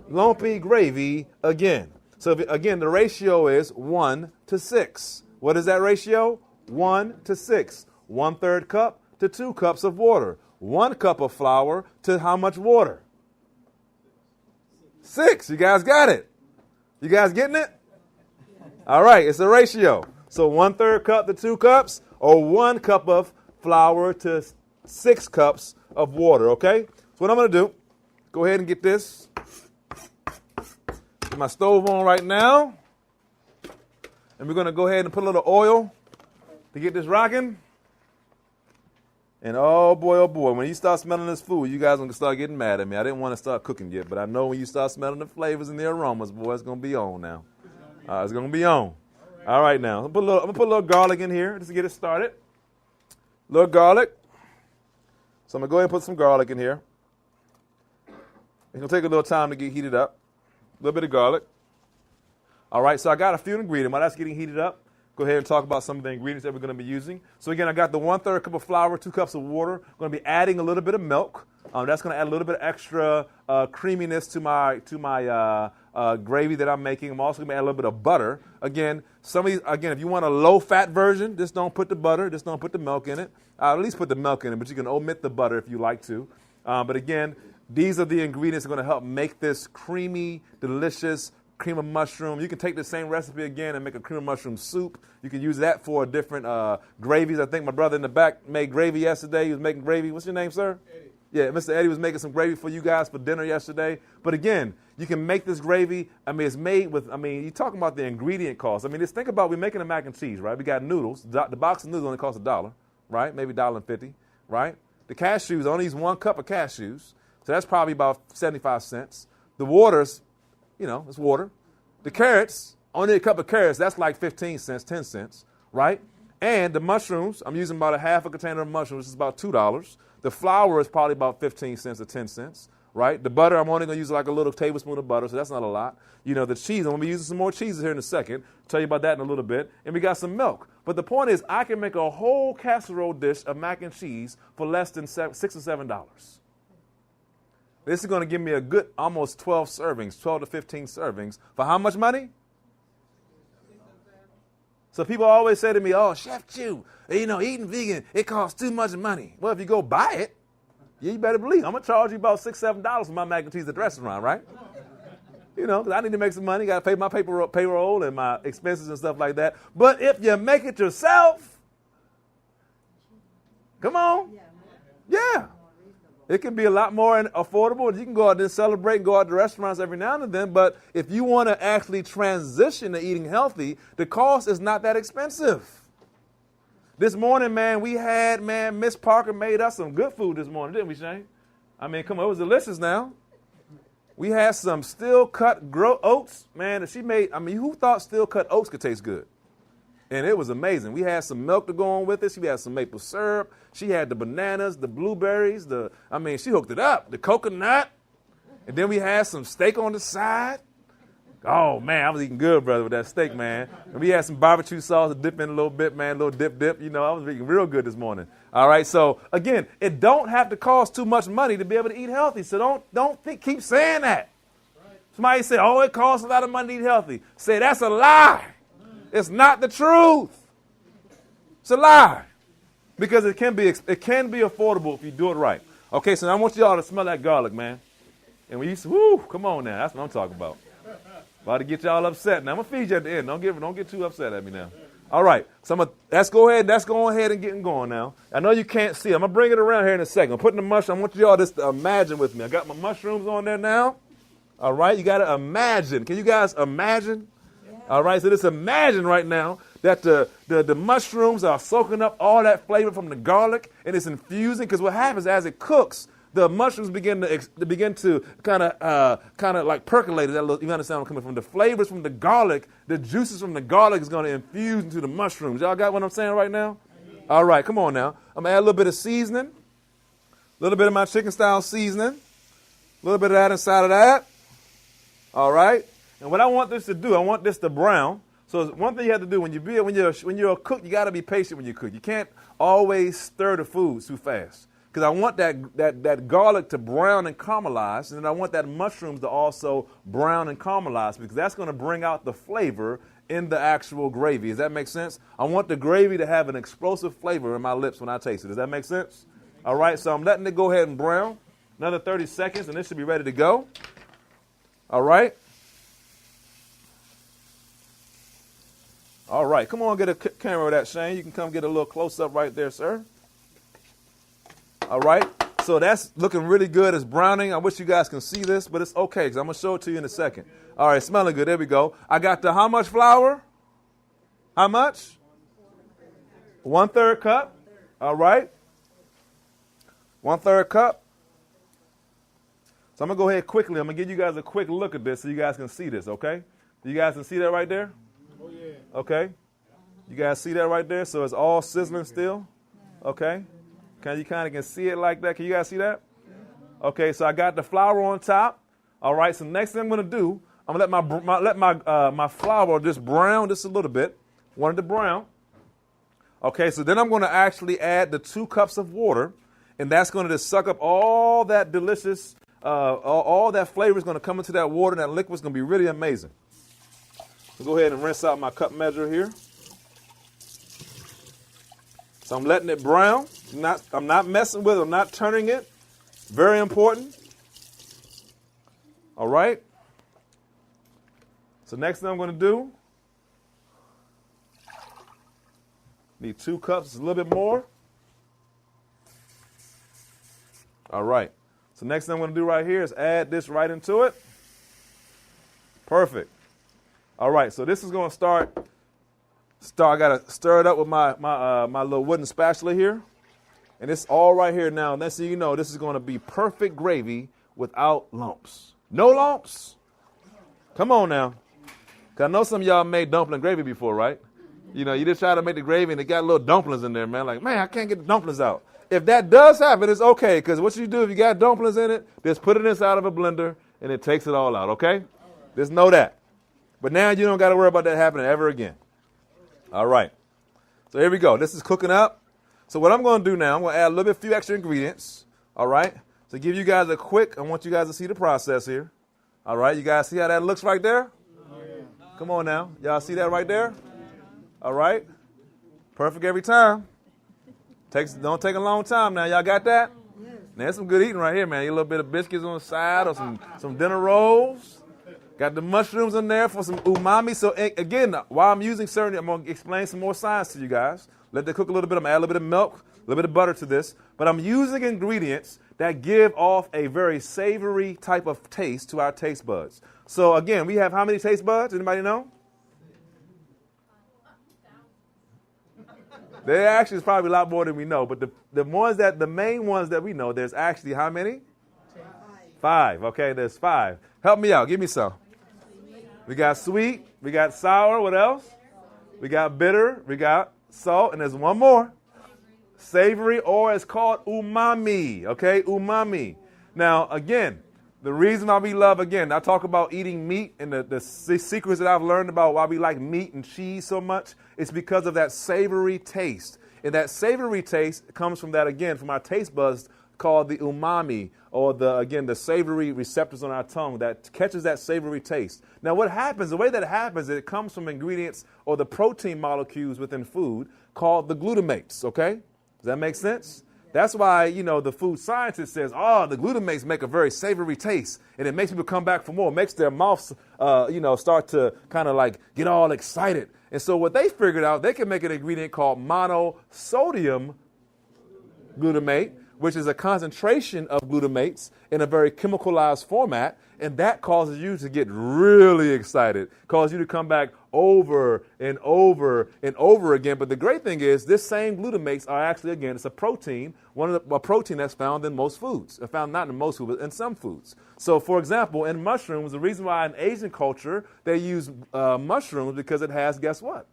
Lumpy gravy again. So again, the ratio is 1 to 6. What is that ratio? 1 to 6. 1/3 cup to 2 cups of water. 1 cup of flour to how much water? 6. You guys got it? You guys getting it? All right, it's a ratio. So 1/3 cup to 2 cups, or 1 cup of flour to 6 cups of water, okay? So what I'm going to do, go ahead and get this. Get my stove on right now. And we're going to go ahead and put a little oil to get this rocking. And oh boy, when you start smelling this food, you guys are going to start getting mad at me. I didn't want to start cooking yet, but I know when you start smelling the flavors and the aromas, boy, it's going to be on now. It's going to be on. All right, now. I'm going to put a little garlic in here just to get it started. A little garlic. So I'm going to go ahead and put some garlic in here. It's going to take a little time to get heated up. A little bit of garlic. All right, so I got a few ingredients. While that's getting heated up, go ahead and talk about some of the ingredients that we're going to be using. So again, I got the 1/3 cup of flour, 2 cups of water. I'm going to be adding a little bit of milk. That's going to add a little bit of extra creaminess to my gravy that I'm making. I'm also going to add a little bit of butter. Again, if you want a low-fat version, just don't put the butter, just don't put the milk in it. At least put the milk in it, but you can omit the butter if you like to. But again, these are the ingredients that are going to help make this creamy, delicious cream of mushroom. You can take the same recipe again and make a cream of mushroom soup. You can use that for different gravies. I think my brother in the back made gravy yesterday. He was making gravy. What's your name, sir? Eddie. Yeah, Mr. Eddie was making some gravy for you guys for dinner yesterday. But again, You can make this gravy. I mean, it's made with, I mean, you're talking about the ingredient cost. I mean, just think about, we're making a mac and cheese, right? We got noodles. The box of noodles only costs $1, right? Maybe $1.50, right? The cashews, only use 1 cup of cashews. So that's probably about 75 cents. The water's, you know, it's water. The carrots, only a cup of carrots, that's like 15 cents, 10 cents, right? And the mushrooms, I'm using about a half a container of mushrooms, which is about $2. The flour is probably about 15 cents or 10 cents, right? The butter, I'm only going to use like a little tablespoon of butter, so that's not a lot. You know, the cheese, I'm going to be using some more cheeses here in a second. I'll tell you about that in a little bit. And we got some milk. But the point is, I can make a whole casserole dish of mac and cheese for less than $6 or $7. This is going to give me a good almost 12 servings, 12 to 15 servings. For how much money? So people always say to me, oh, Chef Chew, you know, eating vegan, it costs too much money. Well, if you go buy it, yeah, you better believe I'm going to charge you about $6, $7 for my mac and cheese at the restaurant, right? You know, because I need to make some money, got to pay my payroll and my expenses and stuff like that. But if you make it yourself, come on. Yeah. It can be a lot more affordable. You can go out there and celebrate and go out to restaurants every now and then. But if you want to actually transition to eating healthy, the cost is not that expensive. This morning, man, we had, Miss Parker made us some good food this morning, didn't we, Shane? I mean, come on, it was delicious now. We had some steel-cut oats, man, that she made. I mean, who thought steel-cut oats could taste good? And it was amazing. We had some milk to go on with it. She had some maple syrup. She had the bananas, the blueberries, she hooked it up, the coconut. And then we had some steak on the side. Oh, man, I was eating good, brother, with that steak, man. And we had some barbecue sauce to dip in a little bit, man, a little dip. You know, I was eating real good this morning. All right, so, again, it don't have to cost too much money to be able to eat healthy. So keep saying that. Somebody say, oh, it costs a lot of money to eat healthy. Say, that's a lie. It's not the truth. It's a lie. Because it can be affordable if you do it right. Okay, so I want y'all to smell that garlic, man. And when you say, whoo, come on now. That's what I'm talking about. About to get y'all upset. Now, I'm going to feed you at the end. Don't get too upset at me now. All right, so let's go ahead and get going now. I know you can't see. I'm going to bring it around here in a second. I'm putting the mushroom. I want y'all just to imagine with me. I got my mushrooms on there now. All right, you got to imagine. Can you guys imagine? All right, so just imagine right now that the mushrooms are soaking up all that flavor from the garlic, and it's infusing. Because what happens as it cooks, the mushrooms begin to kind of like percolate. You understand where I'm coming from? The flavors from the garlic, the juices from the garlic is going to infuse into the mushrooms. Y'all got what I'm saying right now? All right, come on now. I'm going to add a little bit of seasoning, a little bit of my chicken style seasoning, a little bit of that inside of that. All right. And what I want this to do, I want this to brown. So one thing you have to do when you're a cook, you got to be patient when you cook. You can't always stir the food too fast. Because I want that garlic to brown and caramelize, and then I want that mushrooms to also brown and caramelize, because that's going to bring out the flavor in the actual gravy. Does that make sense? I want the gravy to have an explosive flavor in my lips when I taste it. Does that make sense? All right, so I'm letting it go ahead and brown. Another 30 seconds, and this should be ready to go. All right. All right, come on, get a camera of that, Shane. You can come get a little close-up right there, sir. All right, so that's looking really good. It's browning. I wish you guys can see this, but it's okay, because I'm going to show it to you in a second. All right, smelling good. There we go. I got the how much flour? How much? 1/3 cup. All right. 1/3 cup. So I'm going to go ahead quickly. I'm going to give you guys a quick look at this so you guys can see this, okay? You guys can see that right there? Oh, yeah. Okay. You guys see that right there? So it's all sizzling still? Okay. You kind of can see it like that. Can you guys see that? Okay, so I got the flour on top. All right, so next thing I'm going to do, I'm going to let my flour just brown just a little bit. Want it to brown. Okay, so then I'm going to actually add the 2 cups of water, and that's going to just suck up all that delicious, all that flavor is going to come into that water, and that liquid is going to be really amazing. So go ahead and rinse out my cup measure here. So I'm letting it brown. I'm not messing with it. I'm not turning it. Very important. All right. So next thing I'm going to do, need 2 cups, a little bit more. All right. So next thing I'm going to do right here is add this right into it. Perfect. All right, so this is going to start. I got to stir it up with my little wooden spatula here. And it's all right here now. And so you know, this is going to be perfect gravy without lumps. No lumps? Come on now. Because I know some of y'all made dumpling gravy before, right? You know, you just try to make the gravy and it got little dumplings in there, man. Like, man, I can't get the dumplings out. If that does happen, it's okay. Because what you do if you got dumplings in it, just put it inside of a blender and it takes it all out, okay? Just know that. But now you don't got to worry about that happening ever again. All right. So here we go. This is cooking up. So what I'm going to do now, I'm going to add a little bit, few extra ingredients. All right. So give you guys I want you guys to see the process here. All right. You guys see how that looks right there? Come on now. Y'all see that right there? All right. Perfect every time. Don't take a long time now. Y'all got that? Now, there's some good eating right here, man. A little bit of biscuits on the side or some dinner rolls. Got the mushrooms in there for some umami. So, again, while I'm using certain, I'm going to explain some more science to you guys. Let that cook a little bit. I'm going to add a little bit of milk, a little bit of butter to this. But I'm using ingredients that give off a very savory type of taste to our taste buds. So, again, we have how many taste buds? Anybody know? There actually is probably a lot more than we know. But the main ones that we know, there's actually how many? 5. Okay, there's 5. Help me out. Give me some. We got sweet, we got sour, what else? We got bitter, we got salt, and there's one more. Savory, or it's called umami, okay? Umami. Now, again, the reason why we love, again, I talk about eating meat and the secrets that I've learned about why we like meat and cheese so much, it's because of that savory taste. And that savory taste comes from that, again, from our taste buds called the umami, or the savory receptors on our tongue that catches that savory taste. Now what happens, the way that it happens, it comes from ingredients or the protein molecules within food called the glutamates, okay? Does that make sense? That's why, you know, the food scientist says, the glutamates make a very savory taste, and it makes people come back for more. It makes their mouths, start to kind of like get all excited. And so what they figured out, they can make an ingredient called monosodium glutamate, which is a concentration of glutamates in a very chemicalized format, and that causes you to get really excited, causes you to come back over and over and over again. But the great thing is this same glutamates are actually, again, it's a protein, a protein that's found in most foods. Found not in most foods, but in some foods. So, for example, in mushrooms, the reason why in Asian culture they use mushrooms because it has, guess what?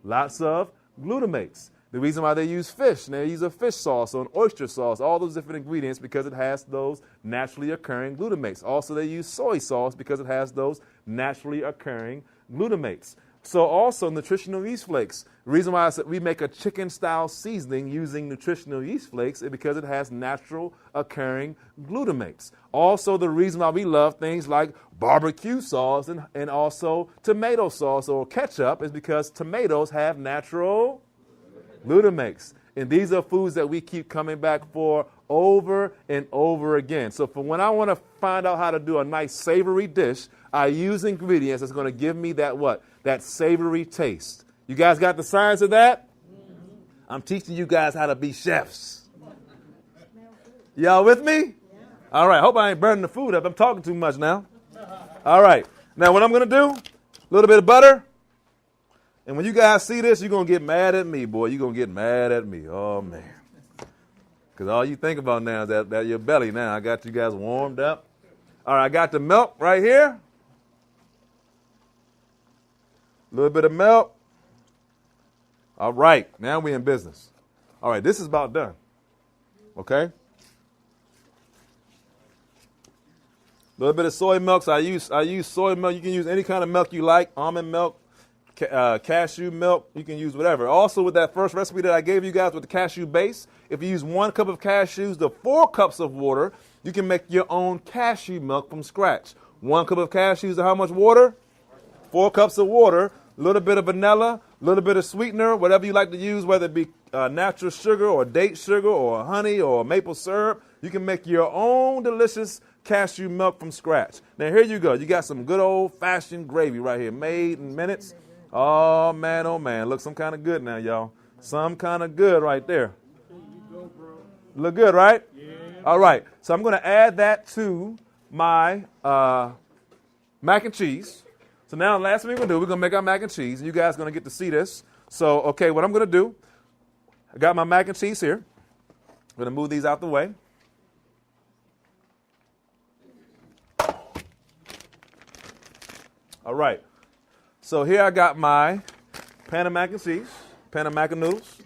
Lots of glutamates. The reason why they use fish, and they use a fish sauce or an oyster sauce, all those different ingredients because it has those naturally occurring glutamates. Also, they use soy sauce because it has those naturally occurring glutamates. So also nutritional yeast flakes. The reason why I said we make a chicken-style seasoning using nutritional yeast flakes is because it has natural occurring glutamates. Also, the reason why we love things like barbecue sauce and also tomato sauce or ketchup is because tomatoes have natural glutamates. And these are foods that we keep coming back for over and over again. So for when I want to find out how to do a nice savory dish, I use ingredients that's going to give me that what? That savory taste. You guys got the science of that? I'm teaching you guys how to be chefs. Y'all with me? All right. Hope I ain't burning the food up. I'm talking too much now. All right. Now what I'm going to do, a little bit of butter. And when you guys see this, you're going to get mad at me, boy. You're going to get mad at me. Oh, man. Because all you think about now is that your belly now. I got you guys warmed up. All right, I got the milk right here. A little bit of milk. All right, now we're in business. All right, this is about done. Okay? A little bit of soy milk. So I use soy milk. You can use any kind of milk you like, almond milk. Cashew milk, you can use whatever. Also, with that first recipe that I gave you guys with the cashew base, if you use 1 cup of cashews to 4 cups of water, you can make your own cashew milk from scratch. 1 cup of cashews to how much water? 4 cups of water, a little bit of vanilla, a little bit of sweetener, whatever you like to use, whether it be natural sugar or date sugar or honey or maple syrup. You can make your own delicious cashew milk from scratch. Now, here you go. You got some good old-fashioned gravy right here, made in minutes. Oh, man. Look some kind of good now, y'all. Some kind of good right there. Look good, right? Yeah. All right. So I'm going to add that to my mac and cheese. So now the last thing we're going to do, we're going to make our mac and cheese. And you guys are going to get to see this. So, okay, what I'm going to do, I got my mac and cheese here. I'm going to move these out the way. All right. So here I got my pan of mac and cheese, pan of mac and noodles.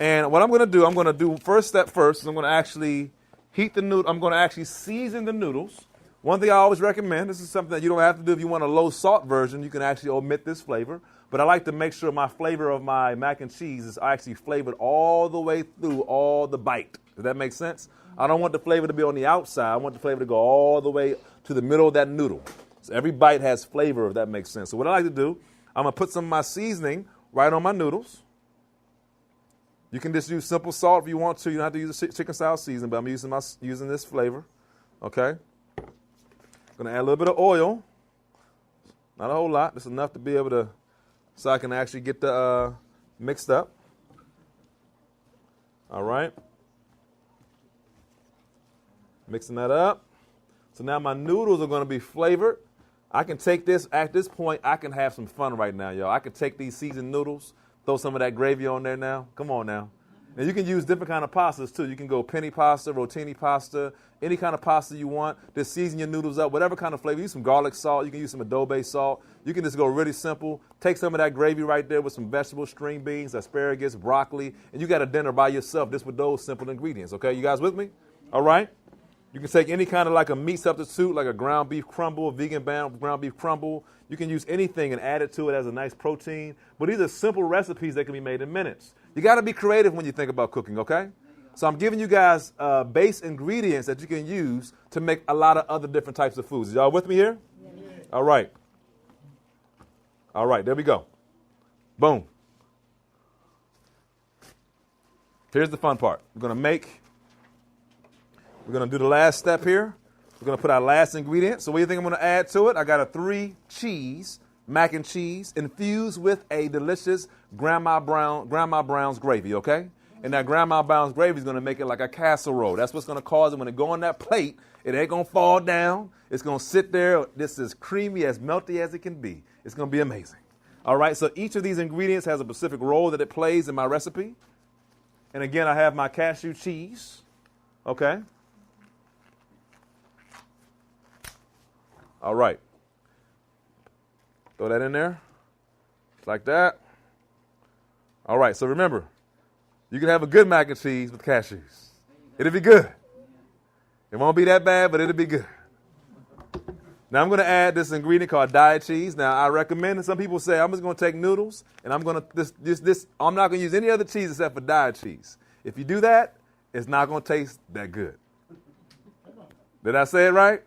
And what I'm going to do first step first is I'm going to actually heat the noodle. I'm going to actually season the noodles. One thing I always recommend, this is something that you don't have to do if you want a low salt version, you can actually omit this flavor. But I like to make sure my flavor of my mac and cheese is actually flavored all the way through all the bite. Does that make sense? I don't want the flavor to be on the outside. I want the flavor to go all the way to the middle of that noodle. So every bite has flavor, if that makes sense. So what I like to do, I'm going to put some of my seasoning right on my noodles. You can just use simple salt if you want to. You don't have to use a chicken style seasoning, but I'm using this flavor. Okay? Going to add a little bit of oil. Not a whole lot. Just enough to be able to, so I can actually get the mixed up. All right. Mixing that up. So now my noodles are going to be flavored. I can take this, at this point, I can have some fun right now, y'all. I can take these seasoned noodles, throw some of that gravy on there now. Come on now. And you can use different kind of pastas, too. You can go penny pasta, rotini pasta, any kind of pasta you want. Just season your noodles up, whatever kind of flavor. Use some garlic salt. You can use some adobe salt. You can just go really simple. Take some of that gravy right there with some vegetables, string beans, asparagus, broccoli, and you got a dinner by yourself just with those simple ingredients, okay? You guys with me? All right? You can take any kind of like a meat substitute, like a ground beef crumble, vegan ground beef crumble. You can use anything and add it to it as a nice protein. But these are simple recipes that can be made in minutes. You got to be creative when you think about cooking, okay? So I'm giving you guys base ingredients that you can use to make a lot of other different types of foods. Y'all with me here? Yeah. All right. All right, there we go. Boom. Here's the fun part. We're going to do the last step here. We're going to put our last ingredient. So what do you think I'm going to add to it? I got a 3 cheese, mac and cheese, infused with a delicious Grandma Brown's gravy, okay? And that Grandma Brown's gravy is going to make it like a casserole. That's what's going to cause it when it go on that plate. It ain't going to fall down. It's going to sit there. This is creamy, as melty as it can be. It's going to be amazing. All right, so each of these ingredients has a specific role that it plays in my recipe. And again, I have my cashew cheese, okay? All right. Throw that in there, just like that. All right, so remember, you can have a good mac and cheese with cashews. It'll be good. It won't be that bad, but it'll be good. Now I'm going to add this ingredient called dyed cheese. Now I recommend, and some people say, I'm just going to take noodles, and I'm going to, I'm not going to use any other cheese except for dyed cheese. If you do that, it's not going to taste that good. Did I say it right?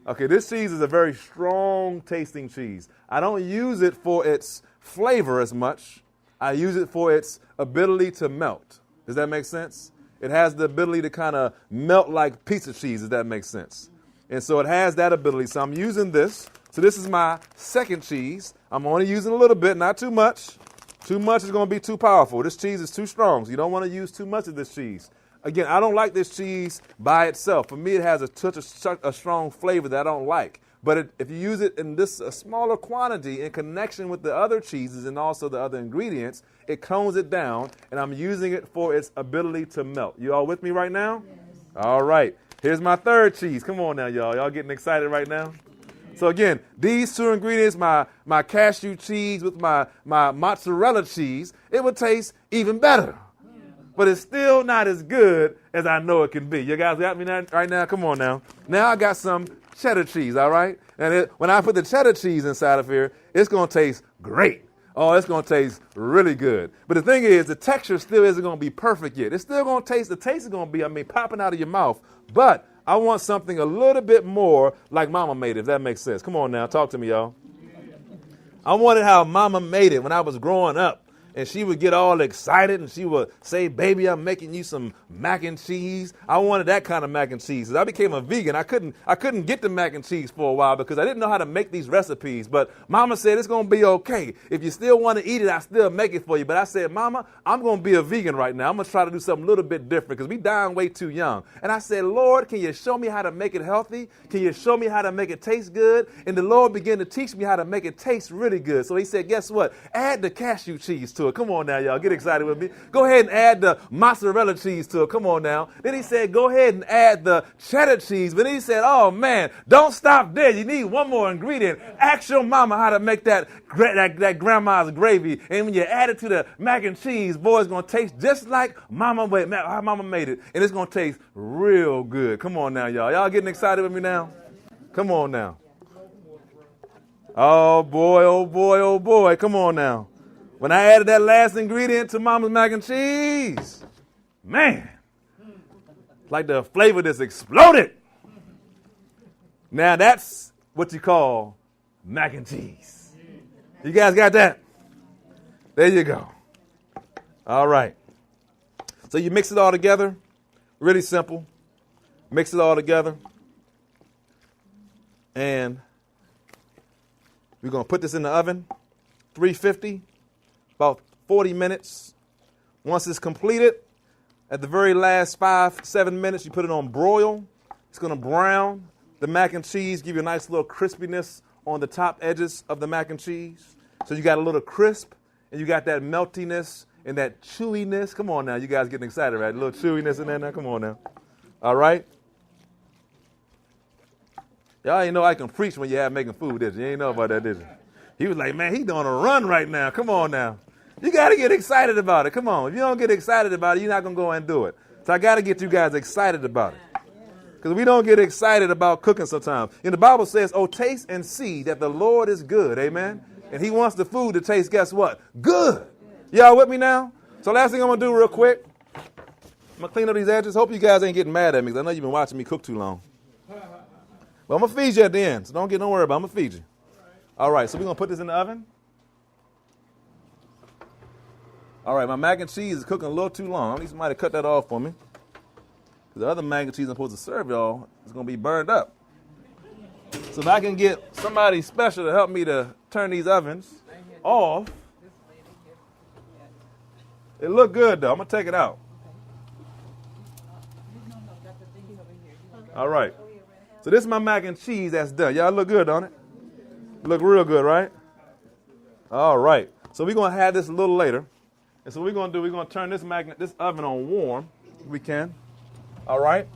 Okay, this cheese is a very strong tasting cheese. I don't use it for its flavor as much. I use it for its ability to melt. Does that make sense? It has the ability to kind of melt like pizza cheese, does that make sense? And so it has that ability. So I'm using this. So this is my second cheese. I'm only using a little bit, not too much. Too much is going to be too powerful. This cheese is too strong, so you don't want to use too much of this cheese. Again, I don't like this cheese by itself. For me, it has a strong flavor that I don't like. But if you use it in a smaller quantity in connection with the other cheeses and also the other ingredients, it tones it down, and I'm using it for its ability to melt. You all with me right now? Yes. All right. Here's my third cheese. Come on now, y'all. Y'all getting excited right now? So again, these 2 ingredients, my cashew cheese with my mozzarella cheese, it would taste even better. But it's still not as good as I know it can be. You guys got me right now? Come on now. Now I got some cheddar cheese, all right? And when I put the cheddar cheese inside of here, it's going to taste great. Oh, it's going to taste really good. But the thing is, the texture still isn't going to be perfect yet. It's still going to taste, the taste is going to be, popping out of your mouth. But I want something a little bit more like Mama made it, if that makes sense. Come on now, talk to me, y'all. I wanted how Mama made it when I was growing up. And she would get all excited and she would say, baby, I'm making you some mac and cheese. I wanted that kind of mac and cheese. As I became a vegan, I couldn't get the mac and cheese for a while because I didn't know how to make these recipes. But Mama said, it's going to be okay. If you still want to eat it, I still make it for you. But I said, Mama, I'm going to be a vegan right now. I'm going to try to do something a little bit different because we dying way too young. And I said, Lord, can you show me how to make it healthy? Can you show me how to make it taste good? And the Lord began to teach me how to make it taste really good. So he said, guess what? Add the cashew cheese to it. Come on now, y'all. Get excited with me. Go ahead and add the mozzarella cheese to it. Come on now. Then he said, go ahead and add the cheddar cheese. But then he said, oh, man, don't stop there. You need one more ingredient. Ask your mama how to make that grandma's gravy. And when you add it to the mac and cheese, boy, it's going to taste just like how Mama made it. And it's going to taste real good. Come on now, y'all. Y'all getting excited with me now? Come on now. Oh, boy, oh, boy, oh, boy. Come on now. When I added that last ingredient to Mama's mac and cheese, man, like the flavor just exploded. Now that's what you call mac and cheese. You guys got that? There you go. All right. So you mix it all together. Really simple. Mix it all together. And we're going to put this in the oven, 350. About 40 minutes. Once it's completed, at the very last 5-7 minutes, you put it on broil. It's going to brown the mac and cheese, give you a nice little crispiness on the top edges of the mac and cheese. So you got a little crisp, and you got that meltiness and that chewiness. Come on now, you guys getting excited, right? A little chewiness in there now. Come on now. All right? Y'all ain't know I can preach when you have making food, did you? You ain't know about that, did you? He was like, man, he's on a run right now. Come on now. You got to get excited about it. Come on. If you don't get excited about it, you're not going to go and do it. So I got to get you guys excited about it. Because we don't get excited about cooking sometimes. And the Bible says, oh, taste and see that the Lord is good. Amen. And he wants the food to taste, guess what? Good. Y'all with me now? So last thing I'm going to do real quick, I'm going to clean up these edges. Hope you guys ain't getting mad at me because I know you've been watching me cook too long. But I'm going to feed you at the end. So don't worry about it. I'm going to feed you. All right, so we're going to put this in the oven. All right, my mac and cheese is cooking a little too long. I need somebody to cut that off for me. Because the other mac and cheese I'm supposed to serve y'all is going to be burned up. So if I can get somebody special to help me to turn these ovens off. It look good, though. I'm going to take it out. All right. So this is my mac and cheese that's done. Y'all look good, don't it? Look real good, right? All right. So we're going to have this a little later. And so what we're going to do, we're going to turn this oven on warm, if we can. All right?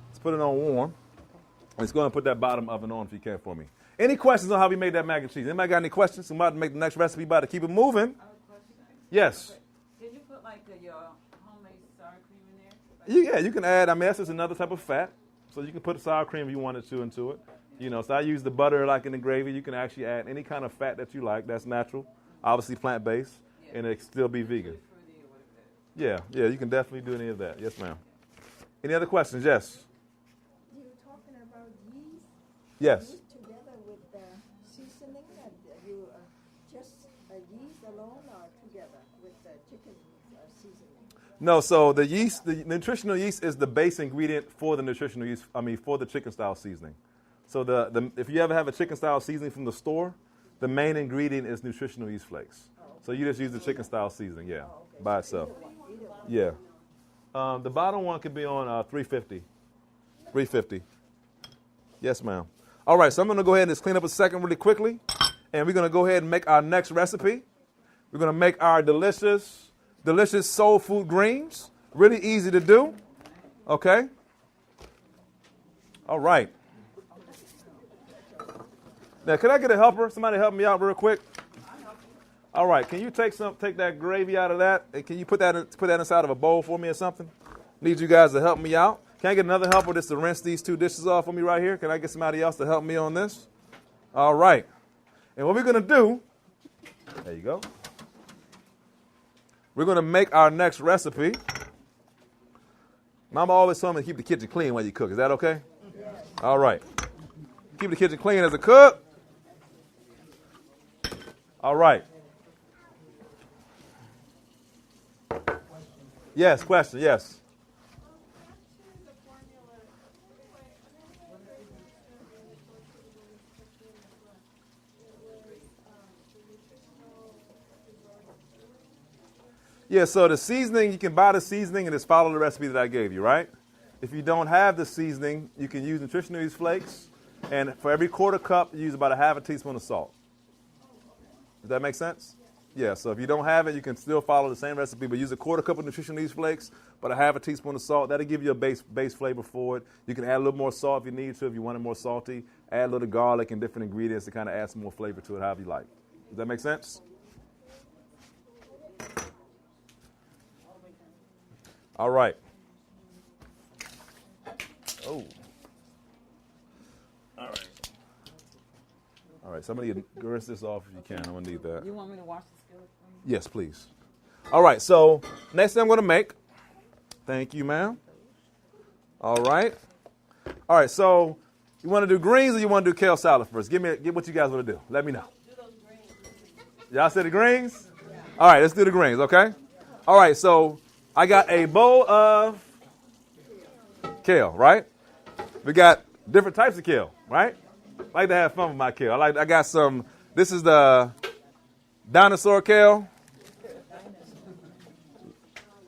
Let's put it on warm. And it's going to put that bottom oven on if you can for me. Any questions on how we made that mac and cheese? Anybody got any questions? I'm about to make the next recipe, about to keep it moving. Yes? Did you put like your homemade sour cream in there? Yeah, you can add, that's just another type of fat. So you can put sour cream if you wanted to into it. So I use the butter like in the gravy. You can actually add any kind of fat that you like. That's natural. Obviously plant-based. Yeah. And it can still be vegan. Yeah, you can definitely do any of that. Yes, ma'am. Any other questions? Yes? You were talking about yeast? Yes. Yeast together with the seasoning? You just yeast alone or together with the chicken seasoning? No, so the yeast, the nutritional yeast is the base ingredient for the nutritional yeast, for the chicken style seasoning. So if you ever have a chicken style seasoning from the store, the main ingredient is nutritional yeast flakes. So you just use the chicken style seasoning, by itself. Yeah. The bottom one could be on 350. 350. Yes, ma'am. All right, so I'm going to go ahead and just clean up a second really quickly. And we're going to go ahead and make our next recipe. We're going to make our delicious soul food greens. Really easy to do. Okay? All right. Now, can I get a helper? Somebody help me out real quick. All right. Can you take that gravy out of that? And can you put that inside of a bowl for me or something? Need you guys to help me out. Can I get another helper just to rinse these two dishes off for me right here? Can I get somebody else to help me on this? All right. And what we're going to do, there you go. We're going to make our next recipe. Mama always told me to keep the kitchen clean while you cook. Is that okay? Yes. All right. Keep the kitchen clean as a cook. All right. Yes, question, yes. Yeah, so the seasoning, you can buy the seasoning and just follow the recipe that I gave you, right? If you don't have the seasoning, you can use nutritional yeast flakes. And for every quarter cup, you use about a half a teaspoon of salt. Does that make sense? Yeah, so if you don't have it, you can still follow the same recipe, but use a quarter cup of nutritional yeast flakes, but a half a teaspoon of salt. That'll give you a base flavor for it. You can add a little more salt if you need to, if you want it more salty. Add a little garlic and different ingredients to kind of add some more flavor to it, however you like. Does that make sense? All right. Oh. All right. All right, somebody rinse this off if you can. I'm going to need that. You want me to wash the skillet for you? Yes, please. All right, so next thing I'm going to make. Thank you, ma'am. All right. All right, so you want to do greens or you want to do kale salad first? Get what you guys want to do. Let me know. Do those greens. Y'all said the greens? Yeah. All right, let's do the greens, okay? All right, so I got a bowl of kale, right? We got different types of kale, right? I like to have fun with my kale. I got some, this is the dinosaur kale,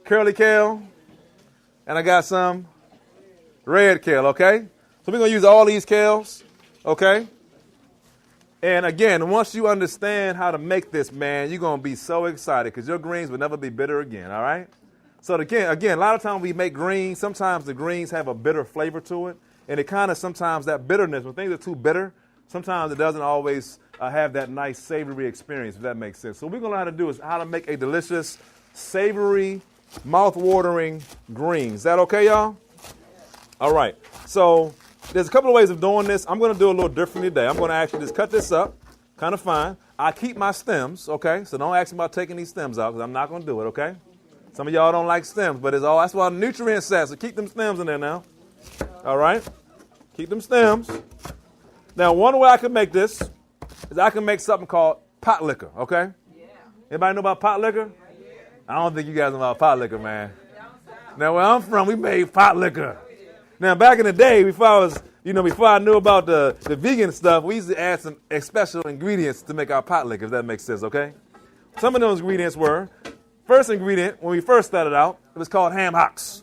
curly kale, and I got some red kale, okay? So we're going to use all these kales, okay? And again, once you understand how to make this, man, you're going to be so excited because your greens will never be bitter again, all right? So again, a lot of times we make greens, sometimes the greens have a bitter flavor to it. And it kind of sometimes that bitterness, when things are too bitter, sometimes it doesn't always have that nice savory experience, if that makes sense. So what we're going to learn how to do is how to make a delicious, savory, mouth-watering green. Is that okay, y'all? All right. So there's a couple of ways of doing this. I'm going to do a little differently today. I'm going to actually just cut this up, kind of fine. I keep my stems, okay? So don't ask me about taking these stems out because I'm not going to do it, okay? Some of y'all don't like stems, but that's why the nutrients at, so keep them stems in there now. All right? Keep them stems. Now, one way I can make this is I can make something called pot liquor, okay? Yeah. Anybody know about pot liquor? Yeah. I don't think you guys know about pot liquor, man. Now, where I'm from, we made pot liquor. Now, back in the day, before I knew about the vegan stuff, we used to add some special ingredients to make our pot liquor, if that makes sense, okay? Some of those ingredients were, first ingredient, when we first started out, it was called ham hocks,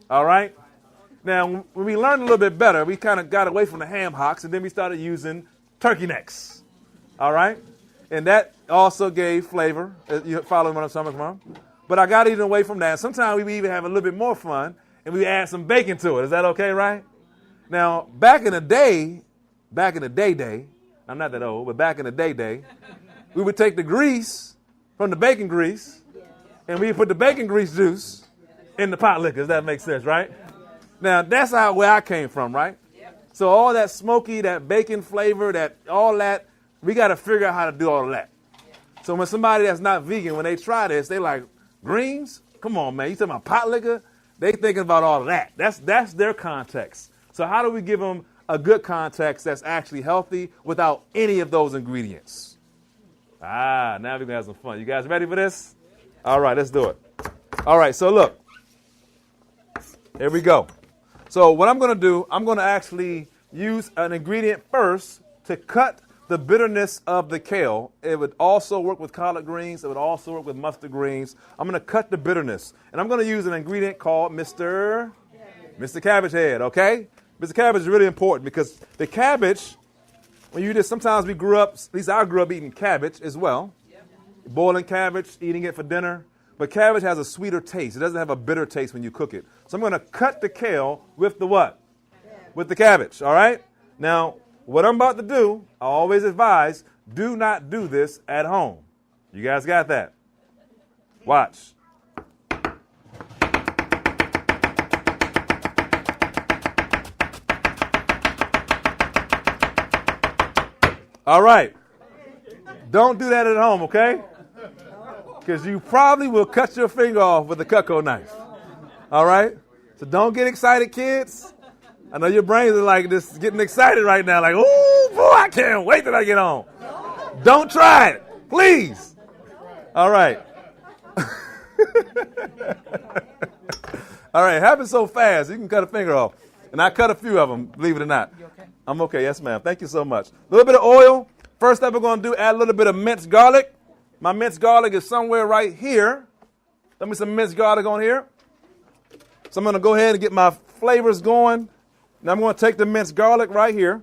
all right? Now, when we learned a little bit better, we kind of got away from the ham hocks, and then we started using turkey necks, all right? And that also gave flavor. You following what I'm coming from? But I got even away from that. Sometimes we even have a little bit more fun, and we add some bacon to it. Is that okay, right? Now, back in the day, I'm not that old, but back in the day, we would take the grease from the bacon grease, and we put the bacon grease juice in the pot liquor. Does that make sense, right? Now, that's where I came from, right? Yep. So all that smoky, that bacon flavor, all that, we got to figure out how to do all of that. Yep. So when somebody that's not vegan, when they try this, they like, greens? Come on, man. You talking about pot liquor? They thinking about all of that. That's their context. So how do we give them a good context that's actually healthy without any of those ingredients? Now we're going to have some fun. You guys ready for this? All right, let's do it. All right, so look. Here we go. So what I'm going to do, I'm going to actually use an ingredient first to cut the bitterness of the kale. It would also work with collard greens. It would also work with mustard greens. I'm going to cut the bitterness. And I'm going to use an ingredient called Mr. Cabbage Head, okay? Mr. Cabbage is really important because the cabbage, sometimes we grew up, at least I grew up eating cabbage as well. Boiling cabbage, eating it for dinner. But cabbage has a sweeter taste. It doesn't have a bitter taste when you cook it. So I'm going to cut the kale with the what? With the cabbage, all right? Now, what I'm about to do, I always advise, do not do this at home. You guys got that? Watch. All right. Don't do that at home, okay? Because you probably will cut your finger off with a Cutco knife. All right? So don't get excited, kids. I know your brains are like this, getting excited right now. Like, oh, boy, I can't wait till I get home. Don't try it, please. All right. All right, happens so fast. You can cut a finger off. And I cut a few of them, believe it or not. You okay? I'm okay. Yes, ma'am. Thank you so much. A little bit of oil. First step we're going to do, add a little bit of minced garlic. My minced garlic is somewhere right here. Let me some minced garlic on here. So I'm going to go ahead and get my flavors going. Now I'm going to take the minced garlic right here.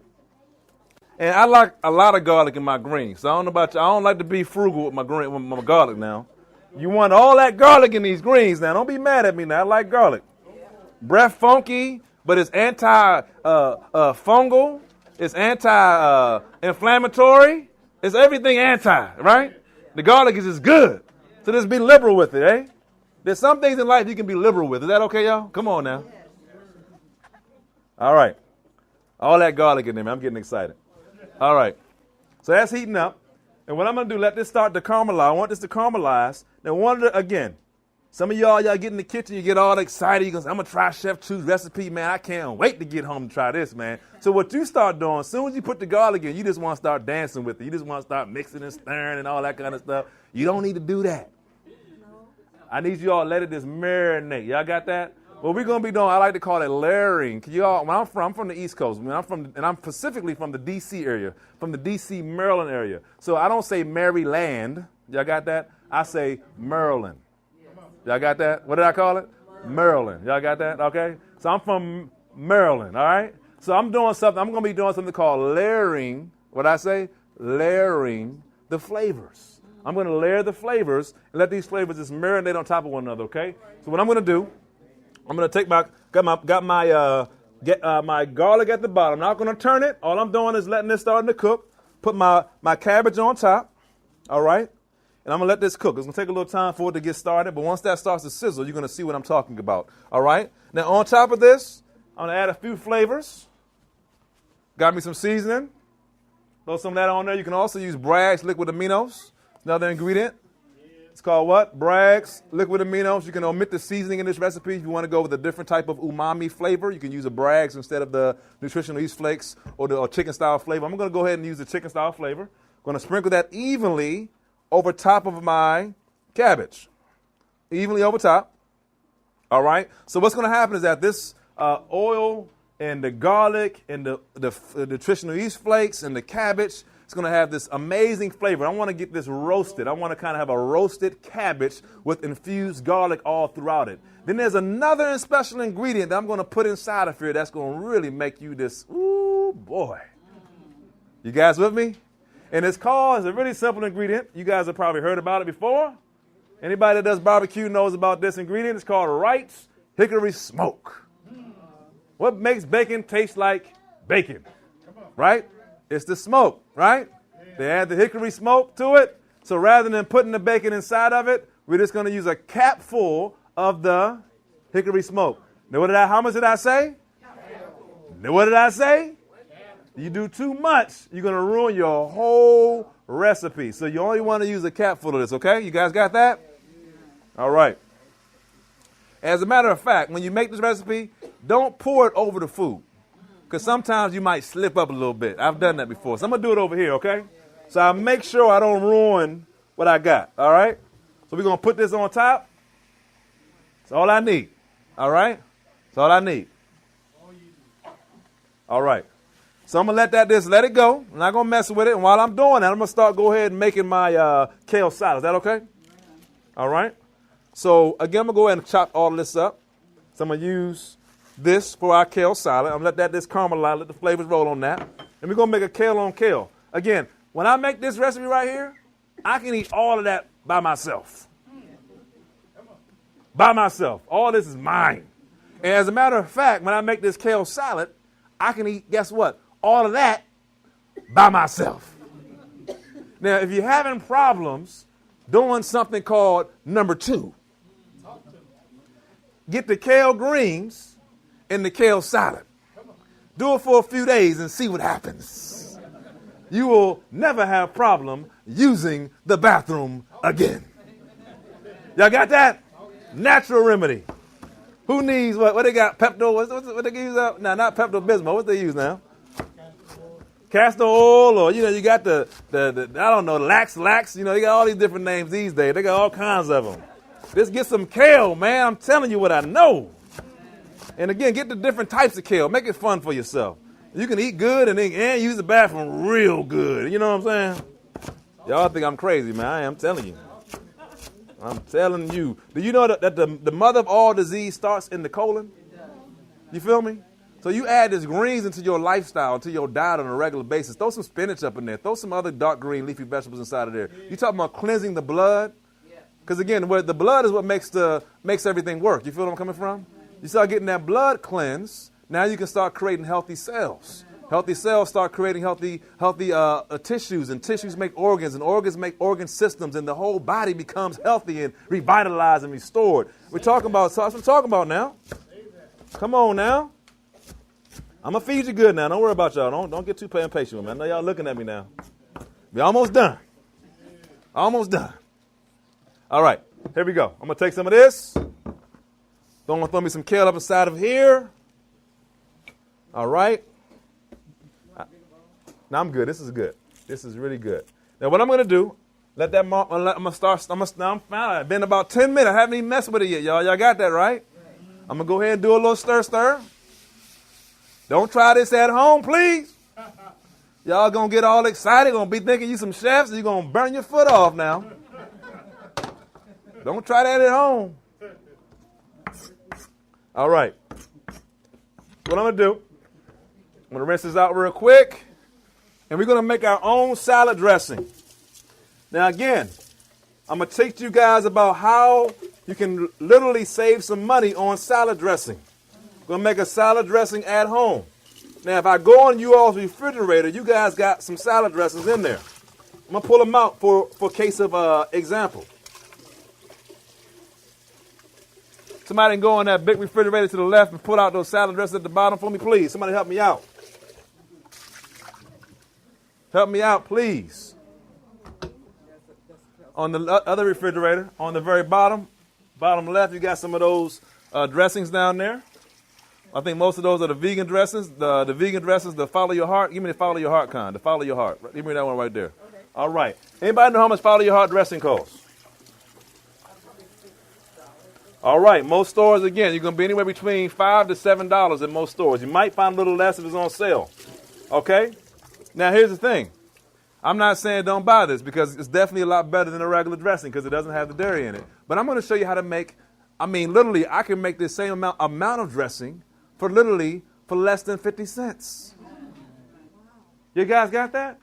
And I like a lot of garlic in my greens. So I don't know about you. I don't like to be frugal with my garlic now. You want all that garlic in these greens now. Don't be mad at me now. I like garlic. Breath funky, but it's anti-fungal. It's anti-inflammatory. It's everything anti, right? The garlic is just good. So just be liberal with it, eh? There's some things in life you can be liberal with. Is that okay, y'all? Come on now. All right. All that garlic in there, man. I'm getting excited. All right. So that's heating up. And what I'm going to do, let this start to caramelize. I want this to caramelize. Now, again, some of y'all get in the kitchen, you get all excited. You go, I'm going to try Chef Chu's recipe, man. I can't wait to get home and try this, man. So what you start doing, as soon as you put the garlic in, you just want to start dancing with it. You just want to start mixing and stirring and all that kind of stuff. You don't need to do that. I need you all to let it just marinate. Y'all got that? What we're going to be doing, I like to call it layering. I'm from the East Coast. I'm specifically from the D.C. area, from the D.C., Maryland area. So I don't say Maryland. Y'all got that? I say Maryland. Y'all got that? What did I call it? Maryland. Y'all got that? Okay? So I'm from Maryland, all right? So I'm going to be doing something called layering. What I say? Layering the flavors. I'm going to layer the flavors and let these flavors just marinate on top of one another, okay? So what I'm going to do, I'm going to take my garlic at the bottom. I'm not going to turn it. All I'm doing is letting this start to cook. Put my cabbage on top, all right? And I'm going to let this cook. It's going to take a little time for it to get started, but once that starts to sizzle, you're going to see what I'm talking about, all right? Now, on top of this, I'm going to add a few flavors. Got me some seasoning. Throw some of that on there. You can also use Bragg's liquid aminos. Another ingredient. It's called what? Bragg's liquid aminos. You can omit the seasoning in this recipe if you want to go with a different type of umami flavor. You can use a Bragg's instead of the nutritional yeast flakes or chicken style flavor. I'm going to go ahead and use the chicken style flavor. I'm going to sprinkle that evenly over top of my cabbage. Evenly over top. All right. So what's going to happen is that this oil and the garlic and the nutritional yeast flakes and the cabbage, it's going to have this amazing flavor. I want to get this roasted. I want to kind of have a roasted cabbage with infused garlic all throughout it. Then there's another special ingredient that I'm going to put inside of here that's going to really make you this, ooh, boy. You guys with me? And it's a really simple ingredient. You guys have probably heard about it before. Anybody that does barbecue knows about this ingredient. It's called Wright's Hickory Smoke. What makes bacon taste like bacon? Right? It's the smoke, right? They add the hickory smoke to it. So rather than putting the bacon inside of it, we're just going to use a cap full of the hickory smoke. Now, how much did I say? Now, what did I say? You do too much, you're going to ruin your whole recipe. So you only want to use a cap full of this, okay? You guys got that? All right. As a matter of fact, when you make this recipe, don't pour it over the food. Because sometimes you might slip up a little bit. I've done that before. So I'm going to do it over here, okay? So I'll make sure I don't ruin what I got, all right? So we're going to put this on top. That's all I need, all right? That's all I need. All right. So I'm going to let it go. I'm not going to mess with it. And while I'm doing that, I'm going to go ahead and making my kale salad. Is that okay? All right. So, again, I'm going to go ahead and chop all of this up. So I'm going to use this for our kale salad. I'm going to let this caramelize, let the flavors roll on that. And we're going to make a kale on kale. Again, when I make this recipe right here, I can eat all of that by myself. By myself. All this is mine. And as a matter of fact, when I make this kale salad, I can eat, guess what? All of that by myself. Now, if you're having problems doing something called number 2, get the kale greens and the kale salad. Do it for a few days and see what happens. You will never have problem using the bathroom again. Y'all got that? Natural remedy. Who needs what they got? Pepto? What they use? No, not Pepto-Bismol. What they use now? Castor oil, or you got the I don't know, lax. You got all these different names these days. They got all kinds of them. Just get some kale, man. I'm telling you what I know. And again, get the different types of kale. Make it fun for yourself. You can eat good and use the bathroom real good. You know what I'm saying? Y'all think I'm crazy, man. I am telling you. I'm telling you. Do you know that the mother of all disease starts in the colon? You feel me? So you add this greens into your lifestyle, into your diet on a regular basis. Throw some spinach up in there. Throw some other dark green leafy vegetables inside of there. You talking about cleansing the blood? Because again, where the blood is what makes everything work. You feel what I'm coming from? You start getting that blood cleansed. Now you can start creating healthy cells. Healthy cells start creating healthy tissues, and tissues make organs, and organs make organ systems, and the whole body becomes healthy and revitalized and restored. We're talking about, so that's what I'm talking about now. Come on now. I'm going to feed you good now. Don't worry about y'all. Don't get too impatient with me. I know y'all looking at me now. We're almost done. Almost done. All right. Here we go. I'm going to take some of this. Throw me some kale up inside of here. All right. Now I'm good. This is good. This is really good. Now what I'm going to do, I'm going to start. Now I'm fine. It's been about 10 minutes. I haven't even messed with it yet, y'all. Y'all got that, right? I'm going to go ahead and do a little stir. Don't try this at home, please. Y'all going to get all excited. Going to be thinking you some chefs, and you're going to burn your foot off now. Don't try that at home. All right. What I'm going to do, I'm going to rinse this out real quick, and we're going to make our own salad dressing. Now, again, I'm going to teach you guys about how you can literally save some money on salad dressing. We're going to make a salad dressing at home. Now, if I go on you all's refrigerator, you guys got some salad dressings in there. I'm going to pull them out for case of example. Somebody can go in that big refrigerator to the left and pull out those salad dressings at the bottom for me, please. Somebody help me out. Help me out, please. On the other refrigerator, on the very bottom left, you got some of those dressings down there. I think most of those are the vegan dressings. The vegan dressings, the follow your heart. Give me the follow your heart kind. The follow your heart. Give me that one right there. Okay. All right. Anybody know how much follow your heart dressing costs? All right. Most stores, again, you're going to be anywhere between $5 to $7 in most stores. You might find a little less if it's on sale. Okay? Now, here's the thing. I'm not saying don't buy this because it's definitely a lot better than a regular dressing because it doesn't have the dairy in it. But I'm going to show you how to make, literally, I can make this same amount of dressing for less than 50 cents. You guys got that?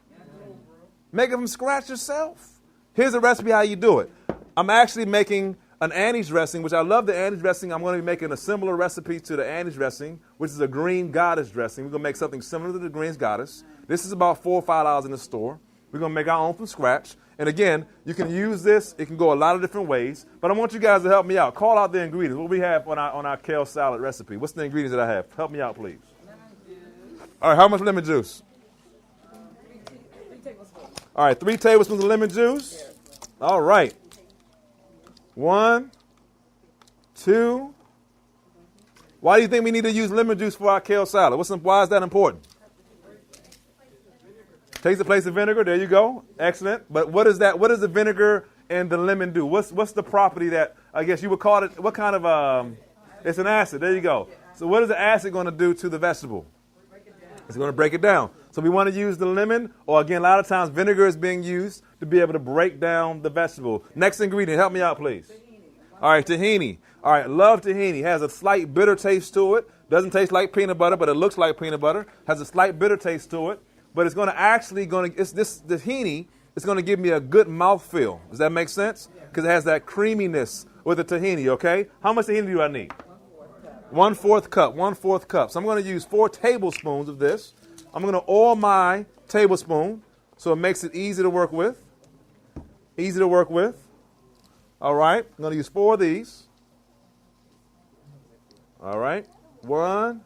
Make it from scratch yourself. Here's a recipe how you do it. I'm actually making an anise dressing, which I love the anise dressing. I'm going to be making a similar recipe to the anise dressing, which is a green goddess dressing. We're going to make something similar to the green goddess. This is about $4 or $5 in the store. We're going to make our own from scratch. And again, you can use this. It can go a lot of different ways. But I want you guys to help me out. Call out the ingredients. What we have on our kale salad recipe. What's the ingredients that I have? Help me out, please. Lemon juice. All right, how much lemon juice? 3 tablespoons. All right, 3 tablespoons of lemon juice. All right. 1, 2. Why do you think we need to use lemon juice for our kale salad? Why is that important? Takes the place of vinegar. There you go. Excellent. But what is that? What does the vinegar and the lemon do? What's the property that I guess you would call it? What kind of? It's an acid. There you go. So what is the acid going to do to the vegetable? It's going to break it down. So we want to use the lemon, or again, a lot of times vinegar is being used to be able to break down the vegetable. Next ingredient. Help me out, please. All right, tahini. All right, love tahini. Has a slight bitter taste to it. Doesn't taste like peanut butter, but it looks like peanut butter. Has a slight bitter taste to it. But it's going to the tahini is going to give me a good mouthfeel. Does that make sense? Because it has that creaminess with the tahini, okay? How much tahini do I need? 1/4 cup. 1/4 cup. So I'm going to use 4 tablespoons of this. I'm going to oil my tablespoon so it makes it easy to work with. Easy to work with. All right. I'm going to use 4 of these. All right. 1,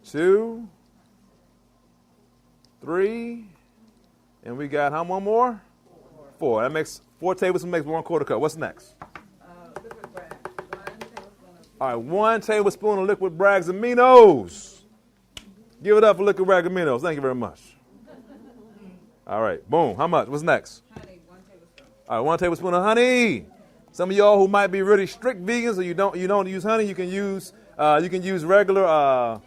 2, 3, and we got how one more? 4. That makes 4 tablespoons makes 1/4 cup. What's next? Liquid Bragg. 1 tablespoon of. All right, 1 tablespoon of liquid Bragg's aminos. Give it up for liquid Bragg's aminos. Thank you very much. All right, boom. How much? What's next? Honey, 1 tablespoon. All right, 1 tablespoon of honey. Some of y'all who might be really strict vegans or you don't use honey, you can use regular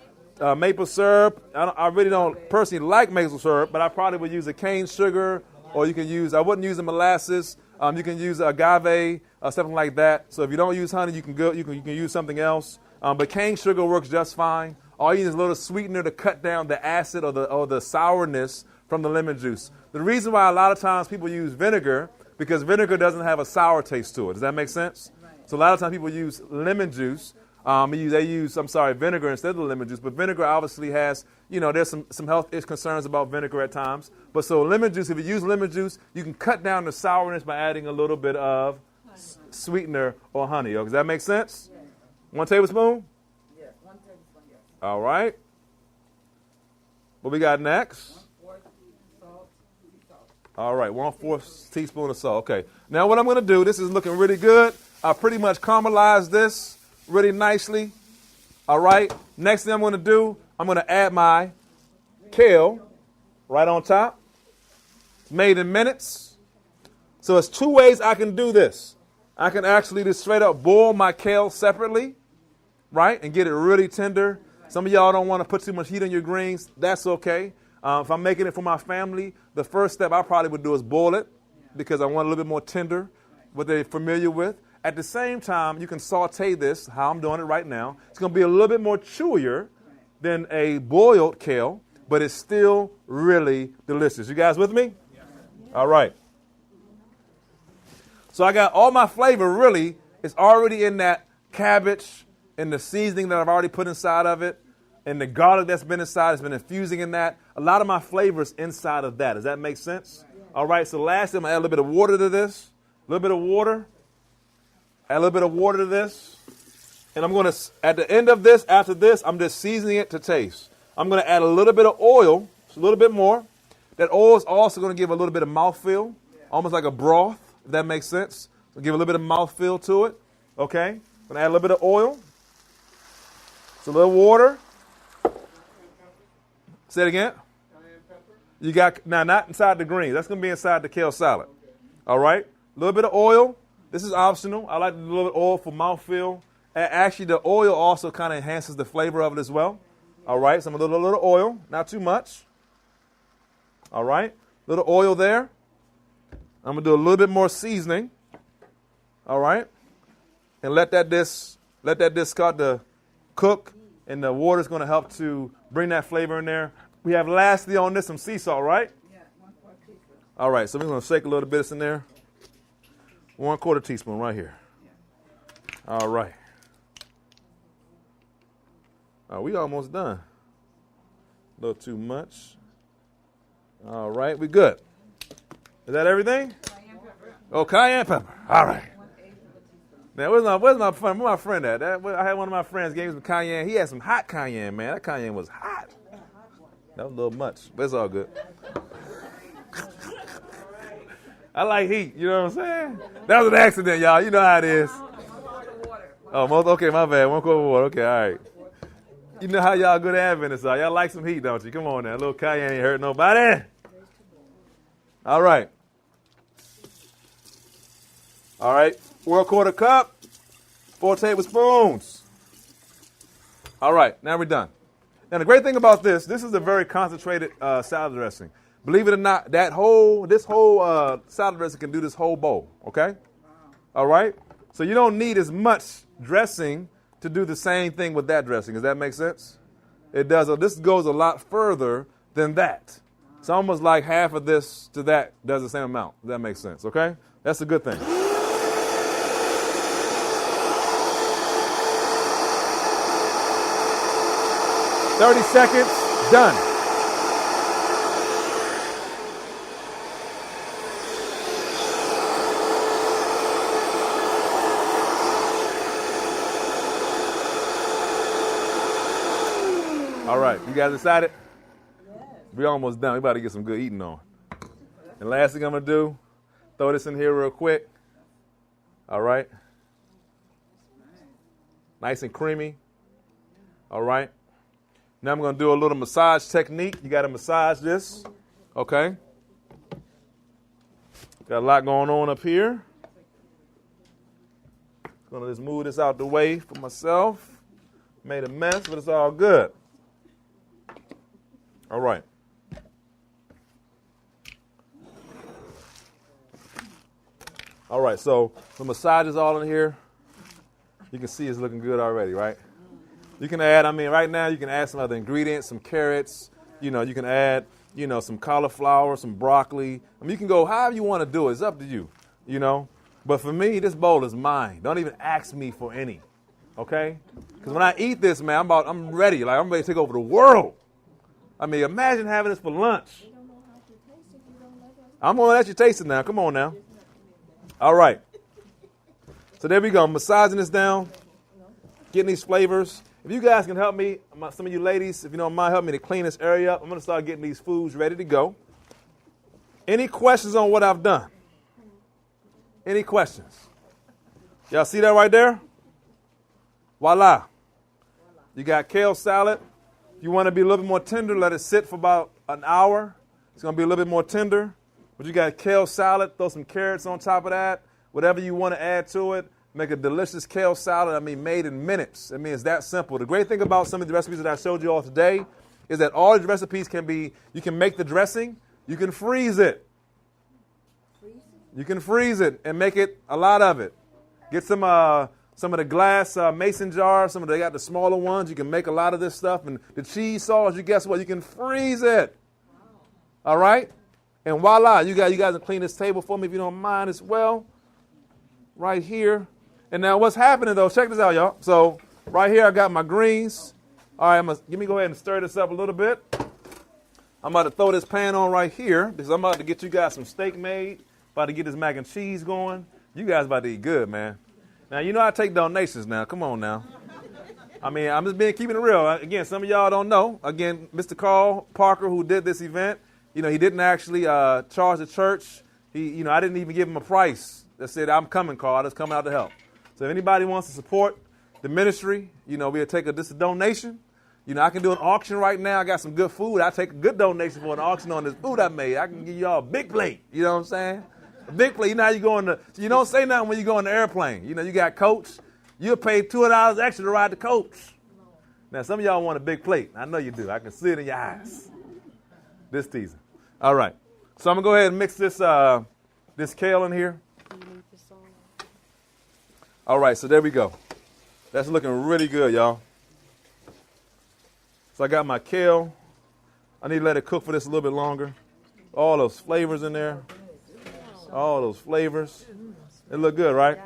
maple syrup. I really don't personally like maple syrup, but I probably would use a cane sugar, or I wouldn't use the molasses. You can use agave, something like that. So if you don't use honey, you can use something else. But cane sugar works just fine. All you need is a little sweetener to cut down the acid or the sourness from the lemon juice. The reason why a lot of times people use vinegar, because vinegar doesn't have a sour taste to it. Does that make sense? Right. So a lot of times people use lemon juice. They use vinegar instead of the lemon juice. But vinegar obviously has, there's some health concerns about vinegar at times. But so lemon juice, if you use lemon juice, you can cut down the sourness by adding a little bit of sweetener or honey. Does that make sense? Yeah. 1 tablespoon? Yeah, 1 tablespoon, yes. All right. What we got next? 1/4 salt. All right, 1/4 teaspoon of salt. Okay. Now what I'm going to do, this is looking really good. I pretty much caramelized this really nicely. All right. Next thing I'm going to do, I'm going to add my kale right on top. It's made in minutes. So there's 2 ways I can do this. I can actually just straight up boil my kale separately, right, and get it really tender. Some of y'all don't want to put too much heat on your greens. That's okay. If I'm making it for my family, the first step I probably would do is boil it because I want a little bit more tender, what they're familiar with. At the same time, you can saute this, how I'm doing it right now. It's going to be a little bit more chewier than a boiled kale, but it's still really delicious. You guys with me? Yeah. All right. So I got all my flavor really is already in that cabbage and the seasoning that I've already put inside of it, and the garlic that's been inside has been infusing in that. A lot of my flavors inside of that. Does that make sense? All right. So lastly, I'm going to add a little bit of water to this. A little bit of water. Add a little bit of water to this. And I'm going to, at the end of this, after this, I'm just seasoning it to taste. I'm going to add a little bit of oil, just a little bit more. That oil is also going to give a little bit of mouthfeel, almost like a broth, if that makes sense. So give a little bit of mouthfeel to it. Okay? I'm going to add a little bit of oil. It's a little water. Say it again. You got, now not inside the greens. That's going to be inside the kale salad. All right? A little bit of oil. This is optional. I like a little bit of oil for mouthfeel. And actually, the oil also kind of enhances the flavor of it as well. All right? So I'm going to do a little oil. Not too much. All right? A little oil there. I'm going to do a little bit more seasoning. All right? And let that dish start to cook. And the water's going to help to bring that flavor in there. We have lastly on this some sea salt, right? Yeah, 1/4 teaspoon. All right, so we're going to shake a little bit in there. 1/4 teaspoon right here. Yeah. All right. We almost done. A little too much. All right, we good. Is that everything? Cayenne pepper. Oh, cayenne pepper. All right. Now, where's my friend at? I had one of my friends gave me some cayenne. He had some hot cayenne, man. That cayenne was hot. That was a little much, but it's all good. I like heat, you know what I'm saying? That was an accident, y'all. You know how it is. Oh, okay, my bad. 1 quart of water. Okay, all right. You know how y'all good Adventists are. Y'all like some heat, don't you? Come on now. A little cayenne ain't hurt nobody. All right. All right. 1/4 cup. 4 tablespoons. All right. Now we're done. Now, the great thing about this is a very concentrated salad dressing. Believe it or not, this whole salad dressing can do this whole bowl, okay? Wow. All right? So you don't need as much dressing to do the same thing with that dressing. Does that make sense? It does. This goes a lot further than that. It's almost like half of this to that does the same amount. Does that make sense, okay? That's a good thing. $30 seconds, done. All right, you guys excited? Yes. We're almost done. We're about to get some good eating on. And last thing I'm going to do, throw this in here real quick. All right. Nice and creamy. All right. Now I'm going to do a little massage technique. You got to massage this. Okay. Got a lot going on up here. Gonna just move this out the way for myself. Made a mess, but it's all good. All right. All right, so the massage is all in here. You can see it's looking good already, right? You can add, right now you can add some other ingredients, some carrots. You can add, some cauliflower, some broccoli. You can go however you want to do it. It's up to you, But for me, this bowl is mine. Don't even ask me for any, okay? Because when I eat this, man, I'm ready. Like, I'm ready to take over the world. Imagine having this for lunch. I'm going to let you taste it now. Come on now. All right. So there we go. I'm massaging this down, getting these flavors. If you guys can help me, some of you ladies, if you don't mind, help me to clean this area up. I'm going to start getting these foods ready to go. Any questions on what I've done? Any questions? Y'all see that right there? Voila. You got kale salad. If you want to be a little bit more tender, let it sit for about an hour. It's going to be a little bit more tender. But you got kale salad, throw some carrots on top of that, whatever you want to add to it. Make a delicious kale salad, made in minutes. It's that simple. The great thing about some of the recipes that I showed you all today is that all the recipes you can make the dressing, you can freeze it. You can freeze it and make it a lot of it. Get some of the glass mason jars, they got the smaller ones. You can make a lot of this stuff. And the cheese sauce, guess what? You can freeze it. All right? And voila, you guys can clean this table for me if you don't mind as well. Right here. And now what's happening, though, check this out, y'all. So right here I got my greens. All right, let me go ahead and stir this up a little bit. I'm about to throw this pan on right here because I'm about to get you guys some steak made. About to get this mac and cheese going. You guys about to eat good, man. Now, I take donations now. Come on now. I'm just keeping it real. Again, some of y'all don't know. Again, Mr. Carl Parker, who did this event, he didn't actually charge the church. I didn't even give him a price that said, I'm coming, Carl. I just coming out to help. So if anybody wants to support the ministry, we'll take this donation. I can do an auction right now. I got some good food. I take a good donation for an auction on this food I made. I can give y'all a big plate. You know what I'm saying? A big plate. How you go you don't say nothing when you go on the airplane. You got coach. You'll pay $200 extra to ride the coach. Now, some of y'all want a big plate. I know you do. I can see it in your eyes. This teasing. All right. So I'm going to go ahead and mix this kale in here. All right, so there we go. That's looking really good, y'all. So I got my kale. I need to let it cook for this a little bit longer. All those flavors in there. All those flavors. It look good, right?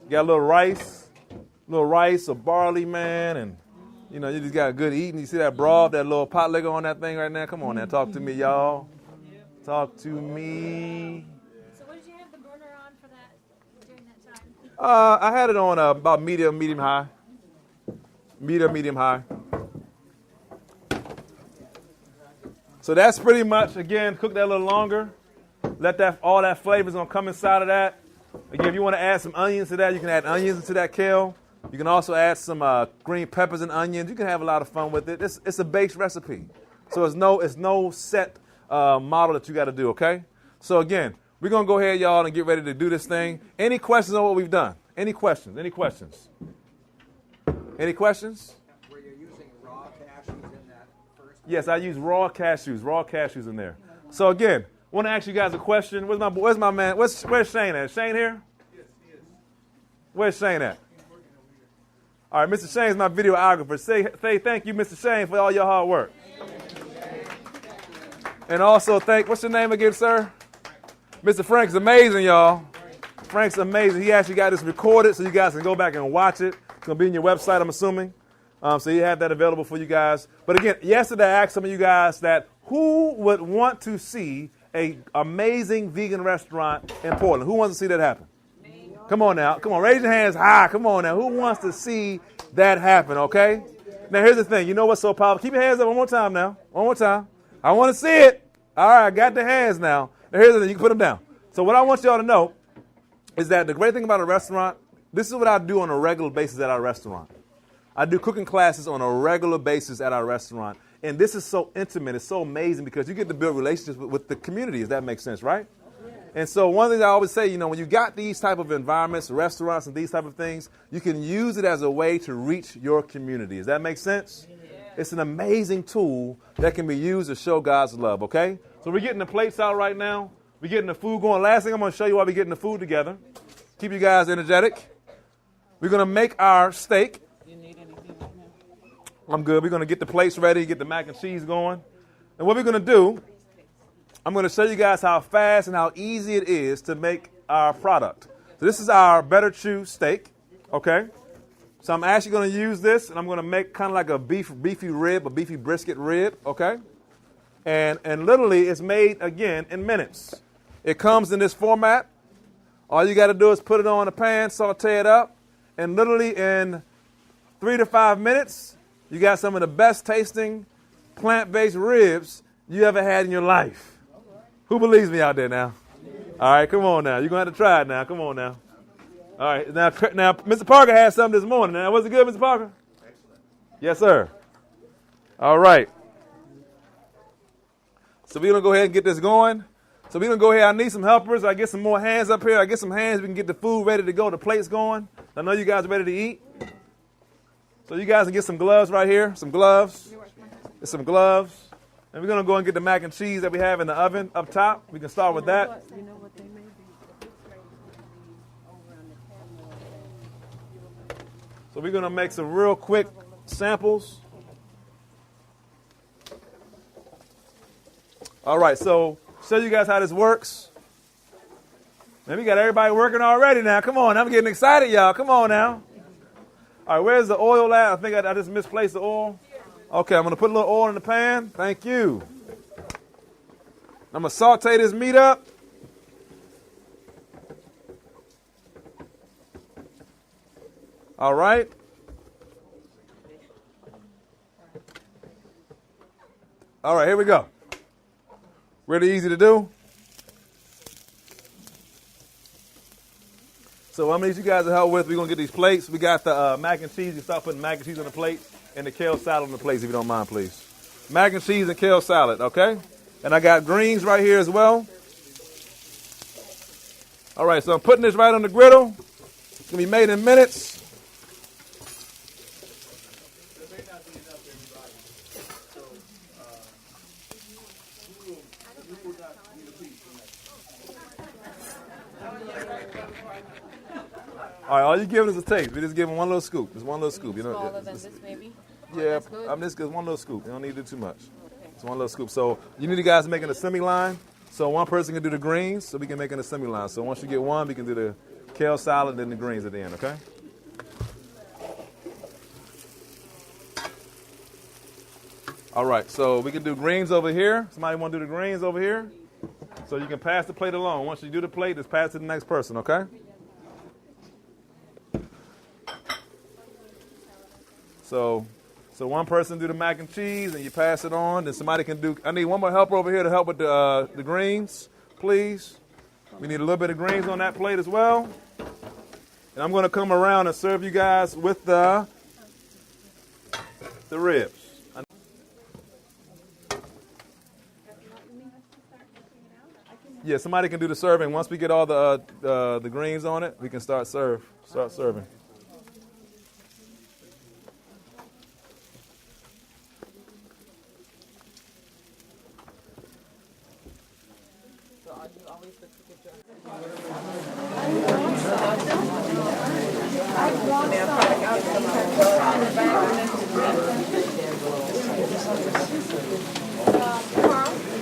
You got a little rice or barley, man, and you just got good eating. You see that broth, that little pot liquor on that thing right now? Come on now, talk to me, y'all. Talk to me. So what did you have the burner on for that during that time? I had it on about medium high. Medium high. So that's pretty much, again, cook that a little longer. Let all that flavor's gonna come inside of that. Again, if you want to add some onions to that, you can add onions into that kale. You can also add some green peppers and onions. You can have a lot of fun with it. It's a baked recipe, so it's no set model that you got to do. Okay. So again, we're gonna go ahead, y'all, and get ready to do this thing. Any questions on what we've done? Any questions? Any questions? Any questions? Were you using raw cashews in that first? Yes, I use raw cashews in there. So again, I want to ask you guys a question. Where's my man? Where's Shane at? Shane here? Yes, he is. Where's Shane at? All right, Mr. Shane's my videographer. Say thank you, Mr. Shane, for all your hard work. And also what's your name again, sir? Mr. Frank's amazing, y'all. Frank's amazing. He actually got this recorded so you guys can go back and watch it. It's going to be in your website, I'm assuming. So you have that available for you guys. But again, yesterday I asked some of you guys that who would want to see an amazing vegan restaurant in Portland? Who wants to see that happen? Come on now. Come on. Raise your hands high. Come on now. Who wants to see that happen, okay? Now, here's the thing. You know what's so powerful? Keep your hands up one more time now. One more time. I want to see it. All right. I got the hands now. Now, here's the thing. You can put them down. So what I want y'all to know is that the great thing about a restaurant, this is what I do on a regular basis at our restaurant. I do cooking classes on a regular basis at our restaurant. And this is so intimate. It's so amazing because you get to build relationships with the community, if that makes sense, right? And so one thing I always say, you know, when you got these type of environments, restaurants and these type of things, you can use it as a way to reach your community. Does that make sense? It's an amazing tool that can be used to show God's love, okay? So we're getting the plates out right now. We're getting the food going. Last thing I'm going to show you while we're getting the food together. Keep you guys energetic. We're going to make our steak. You need anything right now? I'm good. We're going to get the plates ready, get the mac and cheese going. And what we're going to do, I'm going to show you guys how fast and how easy it is to make our product. So this is our better chew steak, okay? So I'm actually going to use this, and I'm going to make kind of like a beefy rib, a beefy brisket rib, okay? And literally it's made, again, in minutes. It comes in this format. All you got to do is put it on a pan, saute it up, and literally in 3 to 5 minutes, you got some of the best tasting plant-based ribs you ever had in your life. Who believes me out there now? All right, come on now. You're going to have to try it now. Come on now. All right, now, Mr. Parker had something this morning. Now, was it good, Mr. Parker? Excellent. Yes, sir. All right. So we're going to go ahead and get this going. So we're going to go ahead. I need some helpers. I get some more hands up here. I get some hands. We can get the food ready to go. The plate's going. I know you guys are ready to eat. So you guys can get some gloves right here. Some gloves. Get some gloves. And we're going to go and get the mac and cheese that we have in the oven up top. We can start with that. You know what they may be? So we're going to make some real quick samples. All right, so show you guys how this works. Man, we got everybody working already now. Come on, I'm getting excited, y'all. Come on now. All right, where's the oil at? I think I just misplaced the oil. Okay, I'm going to put a little oil in the pan. Thank you. I'm going to saute this meat up. All right. All right, here we go. Really easy to do. So I'm going to need you guys to help with. We're going to get these plates. We got the mac and cheese. You start putting mac and cheese on the plate and the kale salad on the plates if you don't mind, please. Mac and cheese and kale salad, okay? And I got greens right here as well. All right, so I'm putting this right on the griddle. It's going to be made in minutes. All right, all you're giving is a taste. We just give them one little scoop. Just one little scoop. You know, Smaller than this, maybe? yeah, I'm just one little scoop. You don't need to do too much. It's one little scoop. So you need you guys to make an assembly line. So one person can do the greens, so we can make an assembly line. So once you get one, we can do the kale salad, then the greens at the end, okay? All right, so we can do greens over here. Somebody want to do the greens over here? So you can pass the plate along. Once you do the plate, just pass it to the next person, okay? So one person do the mac and cheese, and you pass it on. Then somebody can do. I need one more helper over here to help with the greens, please. We need a little bit of greens on that plate as well. And I'm going to come around and serve you guys with the ribs. Yeah, somebody can do the serving. Once we get all the greens on it, we can start serving.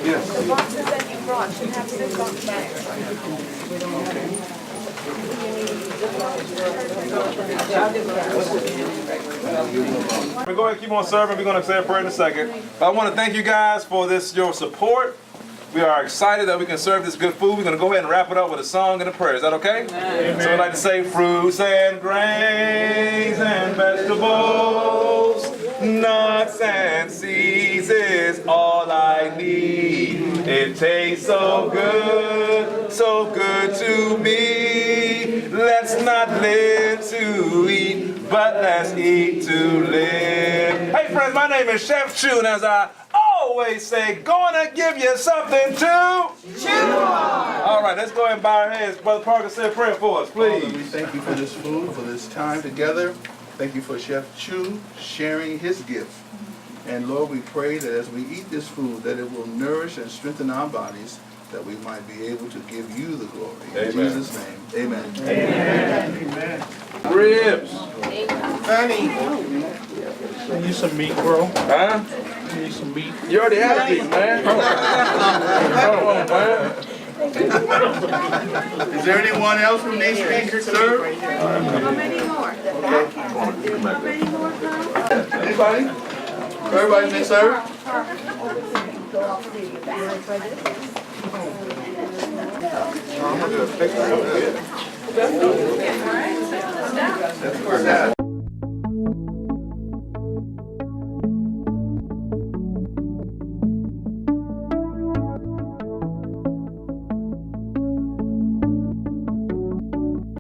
The boxes that you brought should have 6 box bags. We're going to keep on serving. We're going to say a prayer in a second. But I want to thank you guys for your support. We are excited that we can serve this good food. We're going to go ahead and wrap it up with a song and a prayer. Is that okay? Amen. So I'd like to say fruits and grains and vegetables, nuts and seeds is all I need. It tastes so good to me. Let's not live to eat, but let's eat to live. Hey friends, my name is Chef Chew, and as I always say, gonna give you something to chew on. All right. right, let's go ahead and bow our heads. Brother Parker, say a prayer for us, Father, we please. thank you for this food, for this time together. Thank you for Chef Chu sharing his gift. And Lord, we pray that as we eat this food, that it will nourish and strengthen our bodies, that we might be able to give you the glory. In Amen. Jesus' name, amen. Amen. Ribs. Honey, you need some meat, bro. Huh? You need some meat. You already had meat, man. Come on, man. Is there anyone else who needs to be served? How many more? Anybody? Everybody's been served? I'm gonna do a picture of this. That's